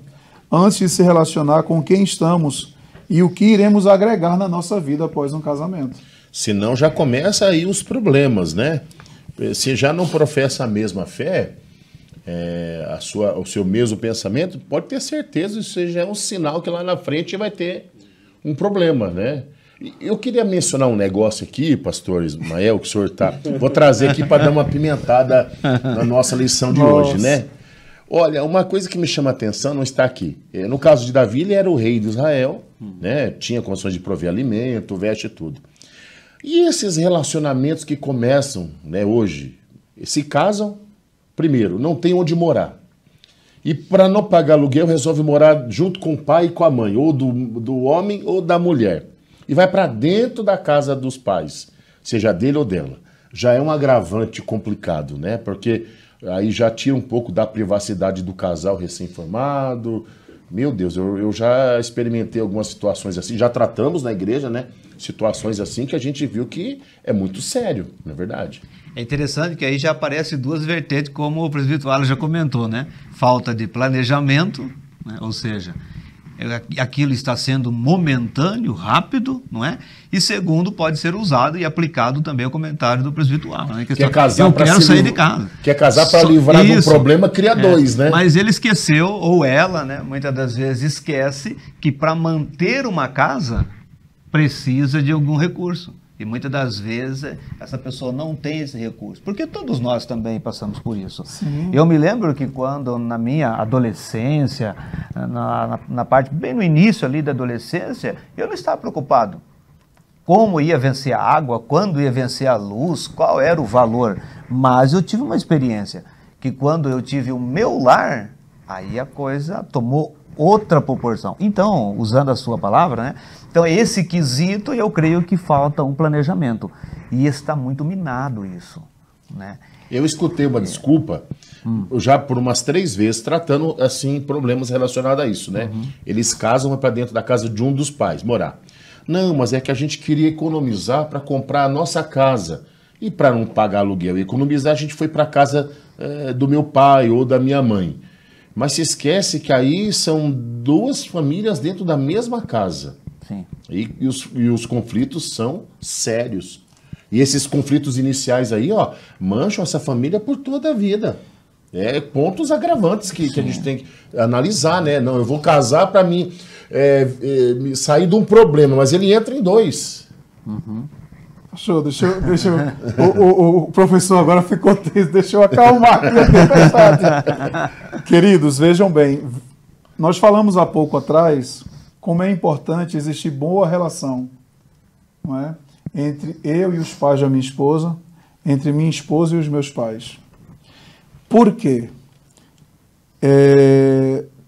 antes de se relacionar com quem estamos e o que iremos agregar na nossa vida após um casamento. Senão já começa aí os problemas, né? Se já não professa a mesma fé, o seu mesmo pensamento, pode ter certeza, isso já é um sinal que lá na frente vai ter um problema, né? Eu queria mencionar um negócio aqui, pastor Ismael, que o senhor tá... Vou trazer aqui para dar uma pimentada na nossa lição de hoje, né? Olha, uma coisa que me chama a atenção não está aqui. No caso de Davi, ele era o rei de Israel, né? Tinha condições de prover alimento, veste e tudo. E esses relacionamentos que começam, né, hoje, se casam, primeiro, não tem onde morar. E para não pagar aluguel, resolve morar junto com o pai e com a mãe, ou do homem ou da mulher. E vai para dentro da casa dos pais, seja dele ou dela. Já é um agravante complicado, né? Porque aí já tira um pouco da privacidade do casal recém-formado. Meu Deus, eu já experimentei algumas situações assim, já tratamos na igreja, né? Situações assim que a gente viu que é muito sério, não é verdade? É interessante que aí já aparece duas vertentes, como o presbítero Alan já comentou, né? Falta de planejamento, né? Ou seja, aquilo está sendo momentâneo, rápido, não é? E segundo, pode ser usado e aplicado também ao comentário do presbítero Alan, né? Quer casar para sair de casa. Quer casar para livrar de um problema, cria dois, né? Mas ele esqueceu, ou ela, né? Muitas das vezes esquece que para manter uma casa precisa de algum recurso. E muitas das vezes essa pessoa não tem esse recurso. Porque todos nós também passamos por isso. Sim. Eu me lembro que quando na minha adolescência, na parte bem no início ali da adolescência, eu não estava preocupado. Como ia vencer a água, quando ia vencer a luz, qual era o valor. Mas eu tive uma experiência que quando eu tive o meu lar, aí a coisa tomou outra proporção. Então, usando a sua palavra, né? Então, esse quesito, eu creio que falta um planejamento. E está muito minado isso, né? Eu escutei uma desculpa, já por umas 3 vezes, tratando, assim, problemas relacionados a isso, né? Eles casam para dentro da casa de um dos pais, morar. Não, mas é que a gente queria economizar para comprar a nossa casa. E para não pagar aluguel e economizar, a gente foi para a casa do meu pai ou da minha mãe. Mas se esquece que aí são 2 famílias dentro da mesma casa. Sim. E os conflitos são sérios. E esses conflitos iniciais aí, ó, mancham essa família por toda a vida. Pontos agravantes que a gente tem que analisar, né? Não, eu vou casar para mim sair de um problema, mas ele entra em 2. Show, deixa eu o professor agora ficou tenso, deixa eu acalmar aqui a tempestade. Queridos, vejam bem, nós falamos há pouco atrás como é importante existir boa relação, não é? Entre eu e os pais da minha esposa, entre minha esposa e os meus pais. Por quê?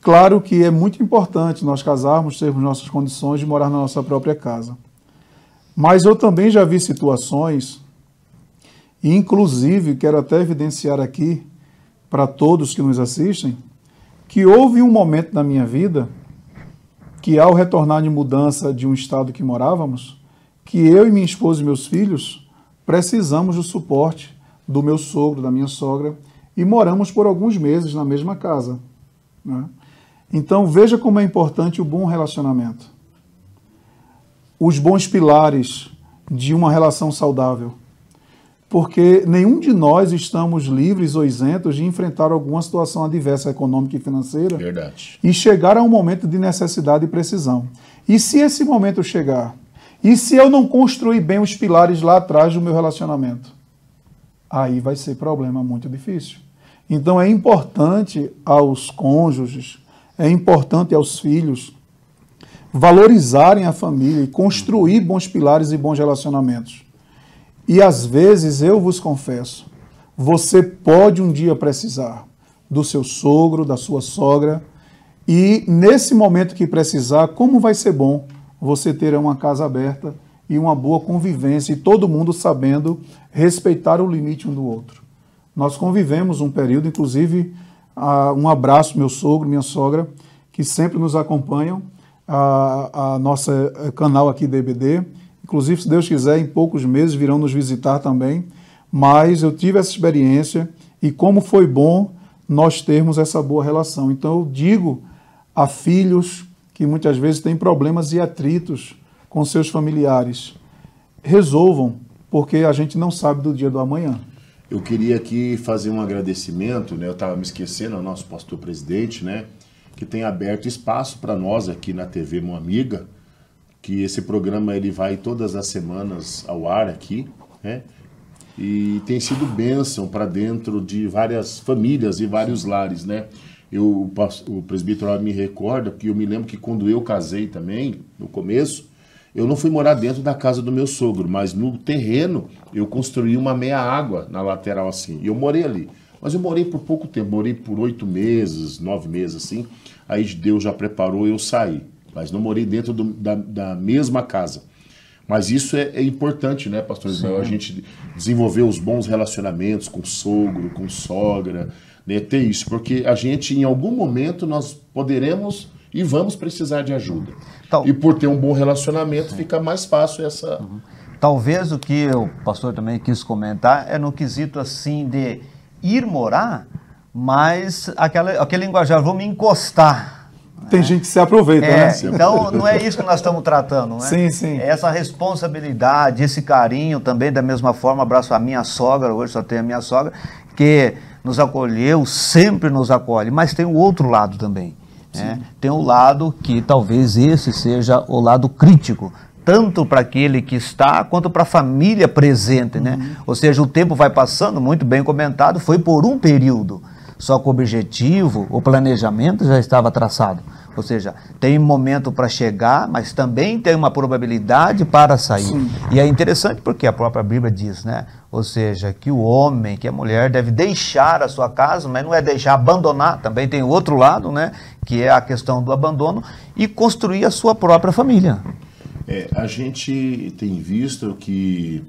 Claro que é muito importante nós casarmos, termos nossas condições de morar na nossa própria casa. Mas eu também já vi situações, e inclusive quero até evidenciar aqui para todos que nos assistem, que houve um momento na minha vida que ao retornar de mudança de um estado que morávamos, que eu e minha esposa e meus filhos precisamos do suporte do meu sogro, da minha sogra, e moramos por alguns meses na mesma casa, né? Então veja como é importante o bom relacionamento. Os bons pilares de uma relação saudável. Porque nenhum de nós estamos livres ou isentos de enfrentar alguma situação adversa econômica e financeira. Verdade. E chegar a um momento de necessidade e precisão. E se esse momento chegar? E se eu não construir bem os pilares lá atrás do meu relacionamento? Aí vai ser problema muito difícil. Então é importante aos cônjuges, é importante aos filhos valorizarem a família e construir bons pilares e bons relacionamentos. E às vezes, eu vos confesso, você pode um dia precisar do seu sogro, da sua sogra, e nesse momento que precisar, como vai ser bom você ter uma casa aberta e uma boa convivência, e todo mundo sabendo respeitar o limite um do outro. Nós convivemos um período, inclusive, um abraço, meu sogro, minha sogra, que sempre nos acompanham, a nossa canal aqui da EBD. Inclusive, se Deus quiser, em poucos meses virão nos visitar também. Mas eu tive essa experiência e como foi bom nós termos essa boa relação. Então eu digo a filhos que muitas vezes têm problemas e atritos com seus familiares, resolvam, porque a gente não sabe do dia do amanhã. Eu queria aqui fazer um agradecimento, né? Eu estava me esquecendo ao nosso pastor presidente, né? Que tem aberto espaço para nós aqui na TV Uma Amiga, que esse programa ele vai todas as semanas ao ar aqui, né? E tem sido bênção para dentro de várias famílias e vários lares, né? O presbítero me recorda que eu me lembro que quando eu casei também, no começo, eu não fui morar dentro da casa do meu sogro, mas no terreno eu construí uma meia água na lateral assim, e eu morei ali. Mas eu morei por pouco tempo, morei por 8 meses, 9 meses assim, aí Deus já preparou, eu saí. Mas não morei dentro da mesma casa. Mas isso é importante, né, pastor Ismael? A gente desenvolver os bons relacionamentos com sogro, com sogra, né, ter isso, porque a gente, em algum momento, nós poderemos e vamos precisar de ajuda. E por ter um bom relacionamento, fica mais fácil essa... Talvez o que o pastor também quis comentar é no quesito, assim, de ir morar, mas aquele linguajar, vou me encostar. Tem gente que se aproveita, né? Então, não é isso que nós estamos tratando, né? Sim, sim. Essa responsabilidade, esse carinho também, da mesma forma, abraço a minha sogra, hoje só tenho a minha sogra, que nos acolheu, sempre nos acolhe, mas tem o outro lado também. Né? Tem o lado que talvez esse seja o lado crítico, tanto para aquele que está, quanto para a família presente, né? Ou seja, o tempo vai passando, muito bem comentado, foi por um período. Só que o objetivo, o planejamento já estava traçado. Ou seja, tem um momento para chegar, mas também tem uma probabilidade para sair. Sim. E é interessante porque a própria Bíblia diz, né? Ou seja, que o homem, que a mulher deve deixar a sua casa, mas não é deixar, abandonar. Também tem o outro lado, né? Que é a questão do abandono e construir a sua própria família. A gente tem visto que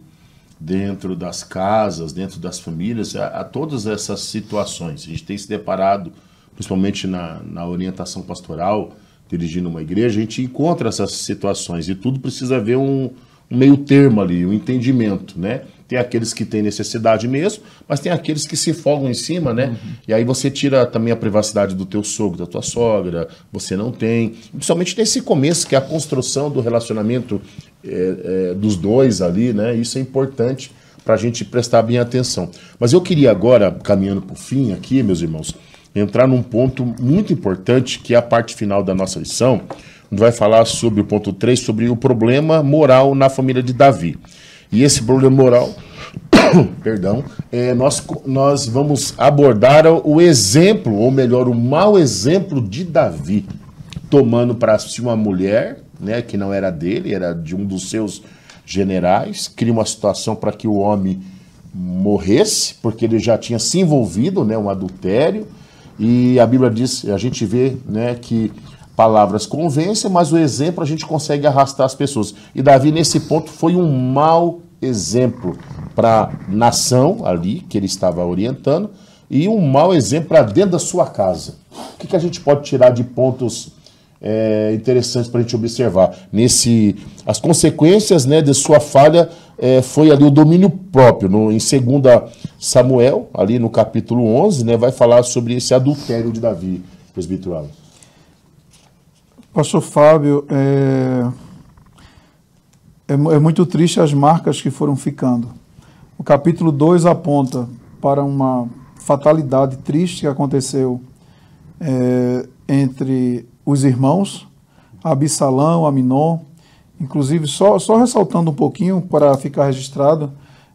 dentro das casas, dentro das famílias, há todas essas situações. A gente tem se deparado, principalmente na orientação pastoral, dirigindo uma igreja, a gente encontra essas situações e tudo precisa haver um meio termo ali, um entendimento, né? Tem aqueles que têm necessidade mesmo, mas tem aqueles que se folgam em cima, né? E aí você tira também a privacidade do teu sogro, da tua sogra, você não tem. Principalmente nesse começo, que é a construção do relacionamento dos dois ali, né? Isso é importante para a gente prestar bem atenção. Mas eu queria agora, caminhando para o fim aqui, meus irmãos, entrar num ponto muito importante, que é a parte final da nossa lição, onde vai falar sobre o ponto 3, sobre o problema moral na família de Davi. E esse problema moral, perdão, nós vamos abordar o exemplo, ou melhor, o mau exemplo de Davi, tomando para si uma mulher, né, que não era dele, era de um dos seus generais, cria uma situação para que o homem morresse, porque ele já tinha se envolvido, né, um adultério, e a Bíblia diz, a gente vê, né, que palavras convencem, mas o exemplo a gente consegue arrastar as pessoas. E Davi, nesse ponto, foi um mau exemplo para a nação ali, que ele estava orientando, e um mau exemplo para dentro da sua casa. O que a gente pode tirar de pontos interessantes para a gente observar? As consequências, né, de sua falha foi ali o domínio próprio. Em 2 Samuel, ali no capítulo 11, né, vai falar sobre esse adultério de Davi, presbítero Alan. Pastor Fábio, é muito triste as marcas que foram ficando. O capítulo 2 aponta para uma fatalidade triste que aconteceu entre os irmãos, Absalão, Aminon. Inclusive, só ressaltando um pouquinho para ficar registrado,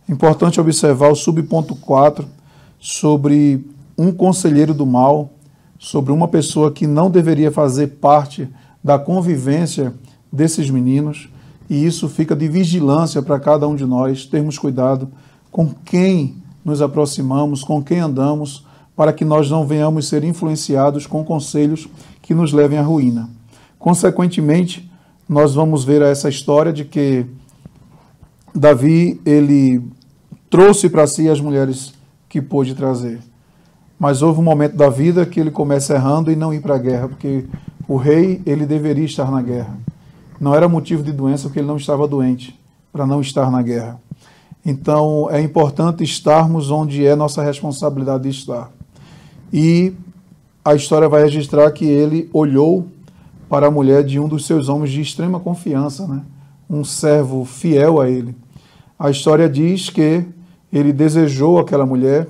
é importante observar o subponto 4 sobre um conselheiro do mal, sobre uma pessoa que não deveria fazer parte da convivência desses meninos, e isso fica de vigilância para cada um de nós, termos cuidado com quem nos aproximamos, com quem andamos, para que nós não venhamos ser influenciados com conselhos que nos levem à ruína. Consequentemente, nós vamos ver essa história de que Davi, ele trouxe para si as mulheres que pôde trazer. Mas houve um momento da vida que ele começa errando e não ir para a guerra, porque o rei, ele deveria estar na guerra. Não era motivo de doença porque ele não estava doente, para não estar na guerra. Então, é importante estarmos onde é nossa responsabilidade de estar. E a história vai registrar que ele olhou para a mulher de um dos seus homens de extrema confiança, né? Um servo fiel a ele. A história diz que ele desejou aquela mulher,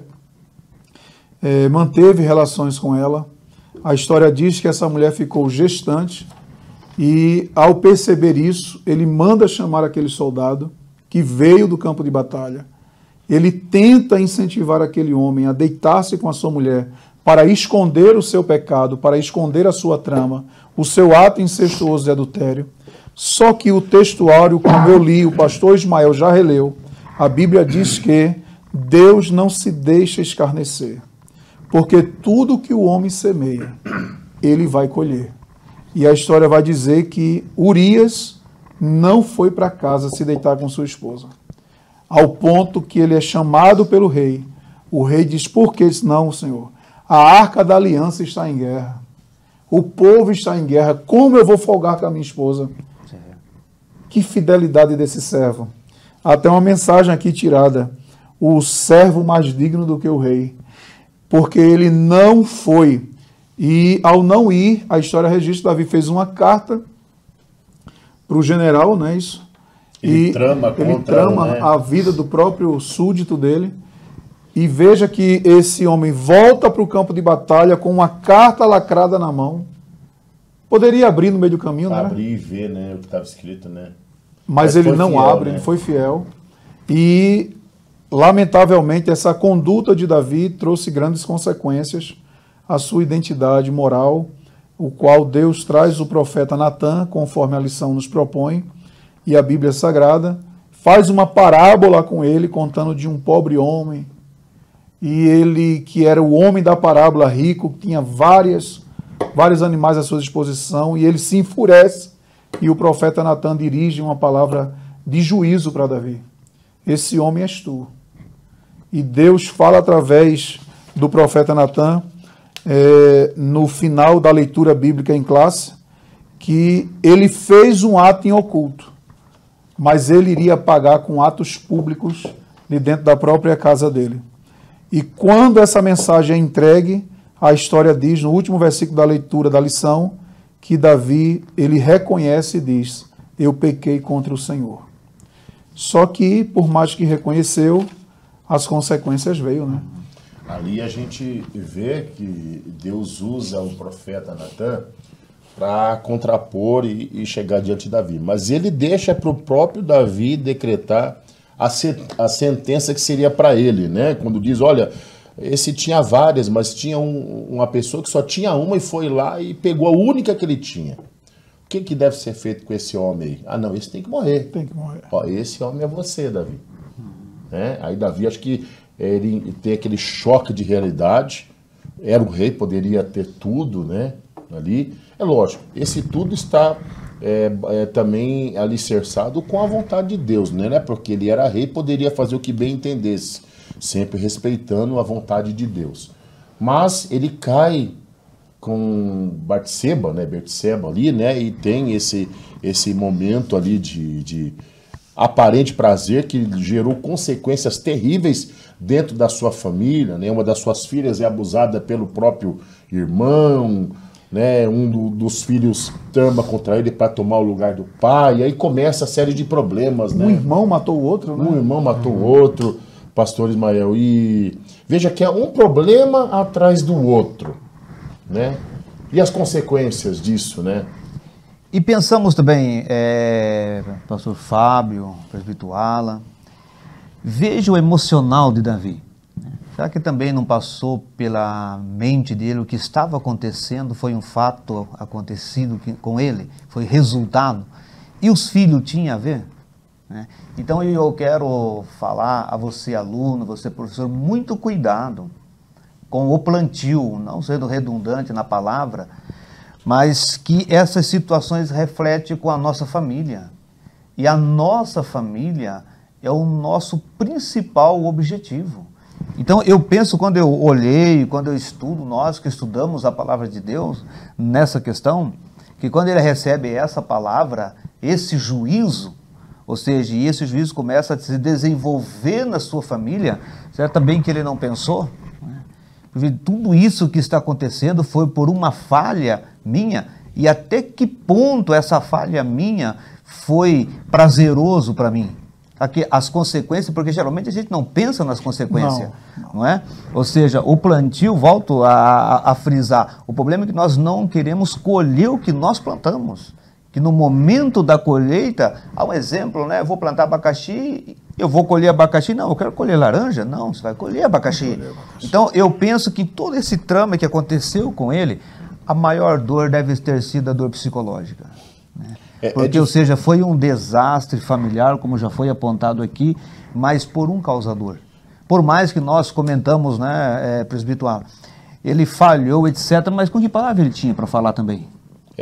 manteve relações com ela. A história diz que essa mulher ficou gestante e, ao perceber isso, ele manda chamar aquele soldado que veio do campo de batalha. Ele tenta incentivar aquele homem a deitar-se com a sua mulher para esconder o seu pecado, para esconder a sua trama, o seu ato incestuoso de adultério. Só que o textuário, como eu li, o pastor Ismael já releu, a Bíblia diz que Deus não se deixa escarnecer, porque tudo que o homem semeia, ele vai colher. E a história vai dizer que Urias não foi para casa se deitar com sua esposa, ao ponto que ele é chamado pelo rei. O rei diz: por que? Diz: não, senhor, a arca da aliança está em guerra, o povo está em guerra, como eu vou folgar com a minha esposa? Que fidelidade desse servo. Até uma mensagem aqui tirada: o servo mais digno do que o rei, porque ele não foi. E ao não ir, a história registra, Davi fez uma carta para o general, não é isso? Ele trama né? A vida do próprio súdito dele. E veja que esse homem volta para o campo de batalha com uma carta lacrada na mão. Poderia abrir no meio do caminho, né? Abrir e ver, né, o que estava escrito, né? Mas ele não abre, né? Ele foi fiel. E, lamentavelmente, essa conduta de Davi trouxe grandes consequências à sua identidade moral, o qual Deus traz o profeta Natã, conforme a lição nos propõe, e a Bíblia Sagrada faz uma parábola com ele, contando de um pobre homem, e ele, que era o homem da parábola, rico, que tinha vários animais à sua disposição, e ele se enfurece, e o profeta Natã dirige uma palavra de juízo para Davi. Esse homem és tu. E Deus fala através do profeta Natã, no final da leitura bíblica em classe, que ele fez um ato em oculto, mas ele iria pagar com atos públicos de dentro da própria casa dele. E quando essa mensagem é entregue, a história diz, no último versículo da leitura da lição, que Davi, ele reconhece e diz: eu pequei contra o Senhor. Só que, por mais que reconheceu, as consequências veio, né? Ali a gente vê que Deus usa o profeta Natã para contrapor e chegar diante de Davi. Mas ele deixa para o próprio Davi decretar a sentença que seria para ele, né? Quando diz, olha, esse tinha várias, mas tinha uma pessoa que só tinha uma e foi lá e pegou a única que ele tinha. O que deve ser feito com esse homem aí? Ah, não, esse tem que morrer. Tem que morrer. Ó, esse homem é você, Davi. Aí Davi, acho que ele tem aquele choque de realidade. Era o rei, poderia ter tudo, né? Ali. É lógico, esse tudo está também alicerçado com a vontade de Deus, né? Porque ele era rei, poderia fazer o que bem entendesse, sempre respeitando a vontade de Deus. Mas ele cai com Batseba, né? Betseba ali, né? E tem esse momento ali de aparente prazer que gerou consequências terríveis dentro da sua família, né? Uma das suas filhas é abusada pelo próprio irmão, né? Um dos filhos trama contra ele para tomar o lugar do pai, e aí começa a série de problemas, né? Um irmão matou o outro, né? Um irmão matou o outro, pastor Ismael, e veja que é um problema atrás do outro, né? E as consequências disso, né? E pensamos também, pastor Fábio, presbítero Alan, veja o emocional de Davi. Será que também não passou pela mente dele o que estava acontecendo? Foi um fato acontecido com ele? Foi resultado? E os filhos tinham a ver? Então eu quero falar a você, aluno, você, professor, muito cuidado com o plantio, não sendo redundante na palavra, mas que essas situações refletem com a nossa família. E a nossa família é o nosso principal objetivo. Então eu penso, quando eu olhei, quando eu estudo, nós que estudamos a palavra de Deus nessa questão, que quando ele recebe essa palavra, esse juízo, ou seja, e esse juízo começa a se desenvolver na sua família, será também que ele não pensou? Tudo isso que está acontecendo foi por uma falha minha, e até que ponto essa falha minha foi prazeroso para mim? as consequências, porque geralmente a gente não pensa nas consequências, não é? Ou seja, o plantio, volto a frisar, o problema é que nós não queremos colher o que nós plantamos. Que no momento da colheita, há um exemplo, né? Eu vou plantar abacaxi, eu vou colher abacaxi, não, eu quero colher laranja, não, você vai colher abacaxi. Então, eu penso que todo esse trama que aconteceu com ele, a maior dor deve ter sido a dor psicológica. Né? Porque, ou seja, foi um desastre familiar, como já foi apontado aqui, mas por um causador. Por mais que nós comentamos, né, presbítero Alan, ele falhou, etc., mas com que palavra ele tinha para falar também?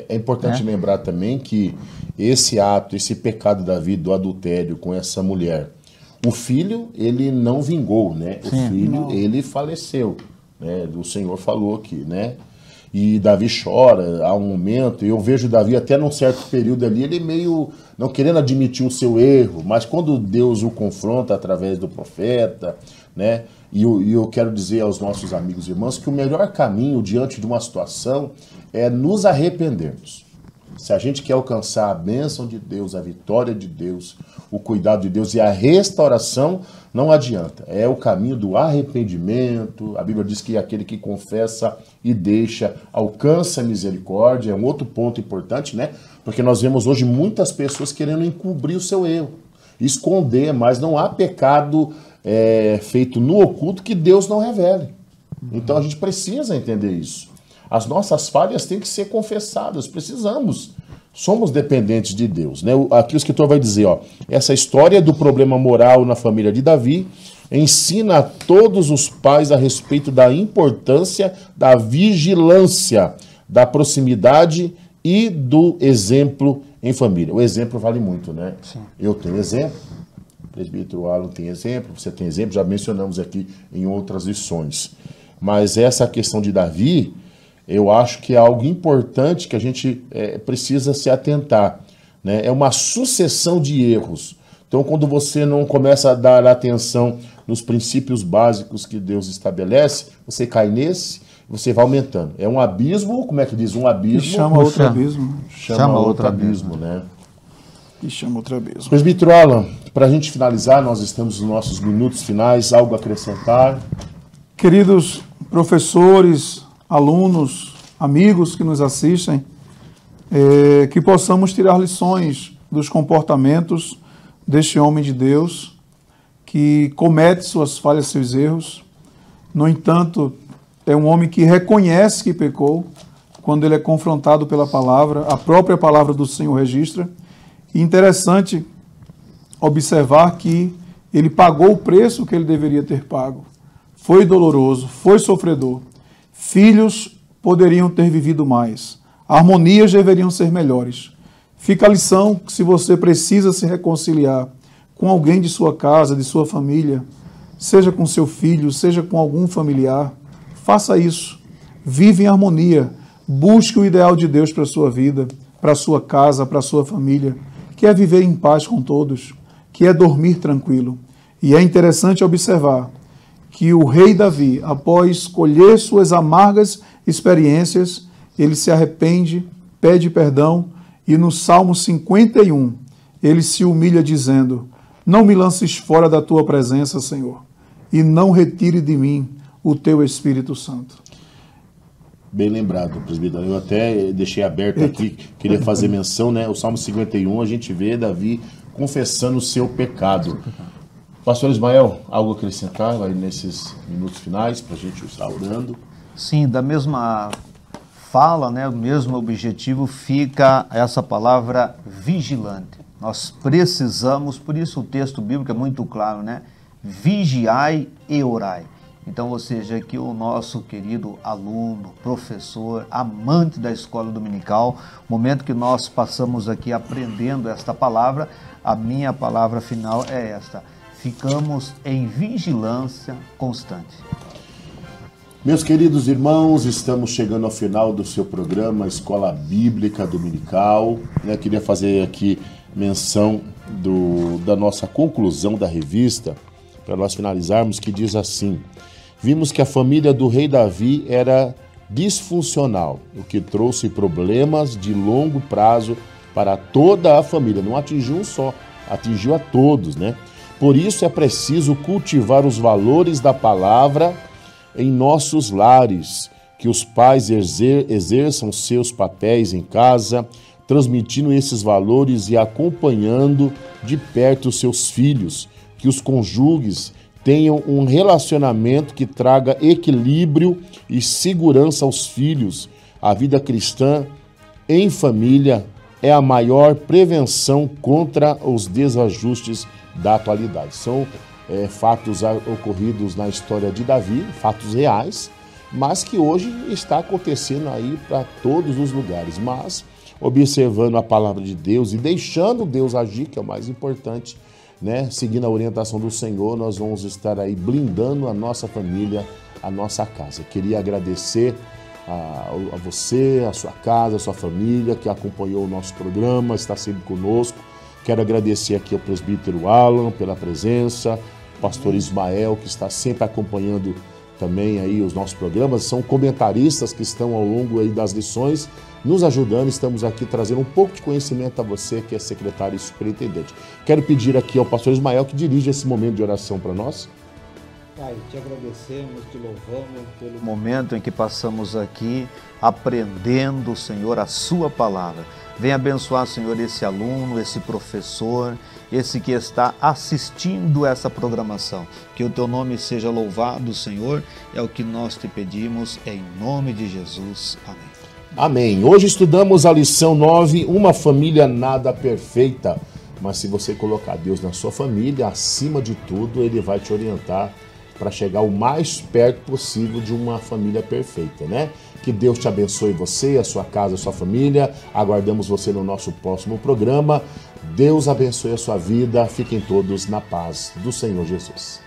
É importante lembrar também que esse ato, esse pecado da vida, do adultério com essa mulher, o filho, ele não vingou, né? O filho, ele faleceu, né? O Senhor falou aqui, né? E Davi chora há um momento, e eu vejo Davi até num certo período ali, ele meio não querendo admitir o seu erro, mas quando Deus o confronta através do profeta, né? E eu quero dizer aos nossos amigos e irmãos que o melhor caminho diante de uma situação é nos arrependermos. Se a gente quer alcançar a bênção de Deus, a vitória de Deus, o cuidado de Deus e a restauração, não adianta. É o caminho do arrependimento. A Bíblia diz que aquele que confessa e deixa alcança a misericórdia. É um outro ponto importante, né? Porque nós vemos hoje muitas pessoas querendo encobrir o seu erro, esconder, mas não há pecado feito no oculto que Deus não revele. Então a gente precisa entender isso. As nossas falhas têm que ser confessadas, precisamos. Somos dependentes de Deus, né? Aqui o escritor vai dizer, ó, essa história do problema moral na família de Davi ensina a todos os pais a respeito da importância da vigilância, da proximidade e do exemplo em família. O exemplo vale muito, né? Sim. Eu tenho exemplo, o presbítero Alan tem exemplo, você tem exemplo, já mencionamos aqui em outras lições. Mas essa questão de Davi, eu acho que é algo importante que a gente precisa se atentar, né? É uma sucessão de erros. Então, quando você não começa a dar atenção nos princípios básicos que Deus estabelece, você cai nesse, você vai aumentando. É um abismo, como é que diz? Um abismo. E chama outro abismo. Chama outro abismo, né? E chama outro abismo. Presbítero Alan, para a gente finalizar, nós estamos nos nossos minutos finais, algo a acrescentar? Queridos professores, alunos, amigos que nos assistem, que possamos tirar lições dos comportamentos deste homem de Deus, que comete suas falhas, seus erros. No entanto, é um homem que reconhece que pecou quando ele é confrontado pela palavra, a própria palavra do Senhor registra. E interessante observar que ele pagou o preço que ele deveria ter pago. Foi doloroso, foi sofredor. Filhos poderiam ter vivido mais. Harmonias deveriam ser melhores. Fica a lição que se você precisa se reconciliar com alguém de sua casa, de sua família, seja com seu filho, seja com algum familiar, faça isso. Vive em harmonia. Busque o ideal de Deus para a sua vida, para a sua casa, para a sua família, que é viver em paz com todos, que é dormir tranquilo. E é interessante observar que o rei Davi, após colher suas amargas experiências, ele se arrepende, pede perdão, e no Salmo 51, ele se humilha dizendo: não me lances fora da tua presença, Senhor, e não retire de mim o teu Espírito Santo. Bem lembrado, presbítero. Eu até deixei aberto aqui, queria fazer menção, né? O Salmo 51, a gente vê Davi confessando o seu pecado. Pastor Ismael, algo a acrescentar aí nesses minutos finais para a gente estar orando? Sim, da mesma fala, né, o mesmo objetivo fica essa palavra vigilante. Nós precisamos, por isso o texto bíblico é muito claro, né? Vigiai e orai. Então, ou seja, que o nosso querido aluno, professor, amante da escola dominical, momento que nós passamos aqui aprendendo esta palavra, a minha palavra final é esta: ficamos em vigilância constante. Meus queridos irmãos, estamos chegando ao final do seu programa Escola Bíblica Dominical. Eu queria fazer aqui menção da nossa conclusão da revista, para nós finalizarmos, que diz assim: vimos que a família do rei Davi era disfuncional, o que trouxe problemas de longo prazo para toda a família. Não atingiu um só, atingiu a todos, né? Por isso é preciso cultivar os valores da palavra em nossos lares, que os pais exerçam seus papéis em casa, transmitindo esses valores e acompanhando de perto seus filhos, que os cônjuges tenham um relacionamento que traga equilíbrio e segurança aos filhos. A vida cristã em família é a maior prevenção contra os desajustes da atualidade. São fatos ocorridos na história de Davi, fatos reais, mas que hoje está acontecendo aí para todos os lugares. Mas observando a palavra de Deus e deixando Deus agir, que é o mais importante, né? Seguindo a orientação do Senhor, nós vamos estar aí blindando a nossa família, a nossa casa. Queria agradecer a você, a sua casa, a sua família, que acompanhou o nosso programa, está sempre conosco. Quero agradecer aqui ao presbítero Alan pela presença, o pastor Ismael, que está sempre acompanhando também aí os nossos programas. São comentaristas que estão ao longo aí das lições, nos ajudando. Estamos aqui trazendo um pouco de conhecimento a você, que é secretário e superintendente. Quero pedir aqui ao pastor Ismael que dirija esse momento de oração para nós. Pai, te agradecemos, te louvamos pelo momento em que passamos aqui aprendendo, Senhor, a sua palavra. Venha abençoar, Senhor, esse aluno, esse professor, esse que está assistindo essa programação. Que o teu nome seja louvado, Senhor, é o que nós te pedimos, em nome de Jesus. Amém. Amém. Hoje estudamos a lição 9, uma família nada perfeita. Mas se você colocar Deus na sua família, acima de tudo, Ele vai te orientar para chegar o mais perto possível de uma família perfeita, né? Que Deus te abençoe você, a sua casa, a sua família. Aguardamos você no nosso próximo programa. Deus abençoe a sua vida. Fiquem todos na paz do Senhor Jesus.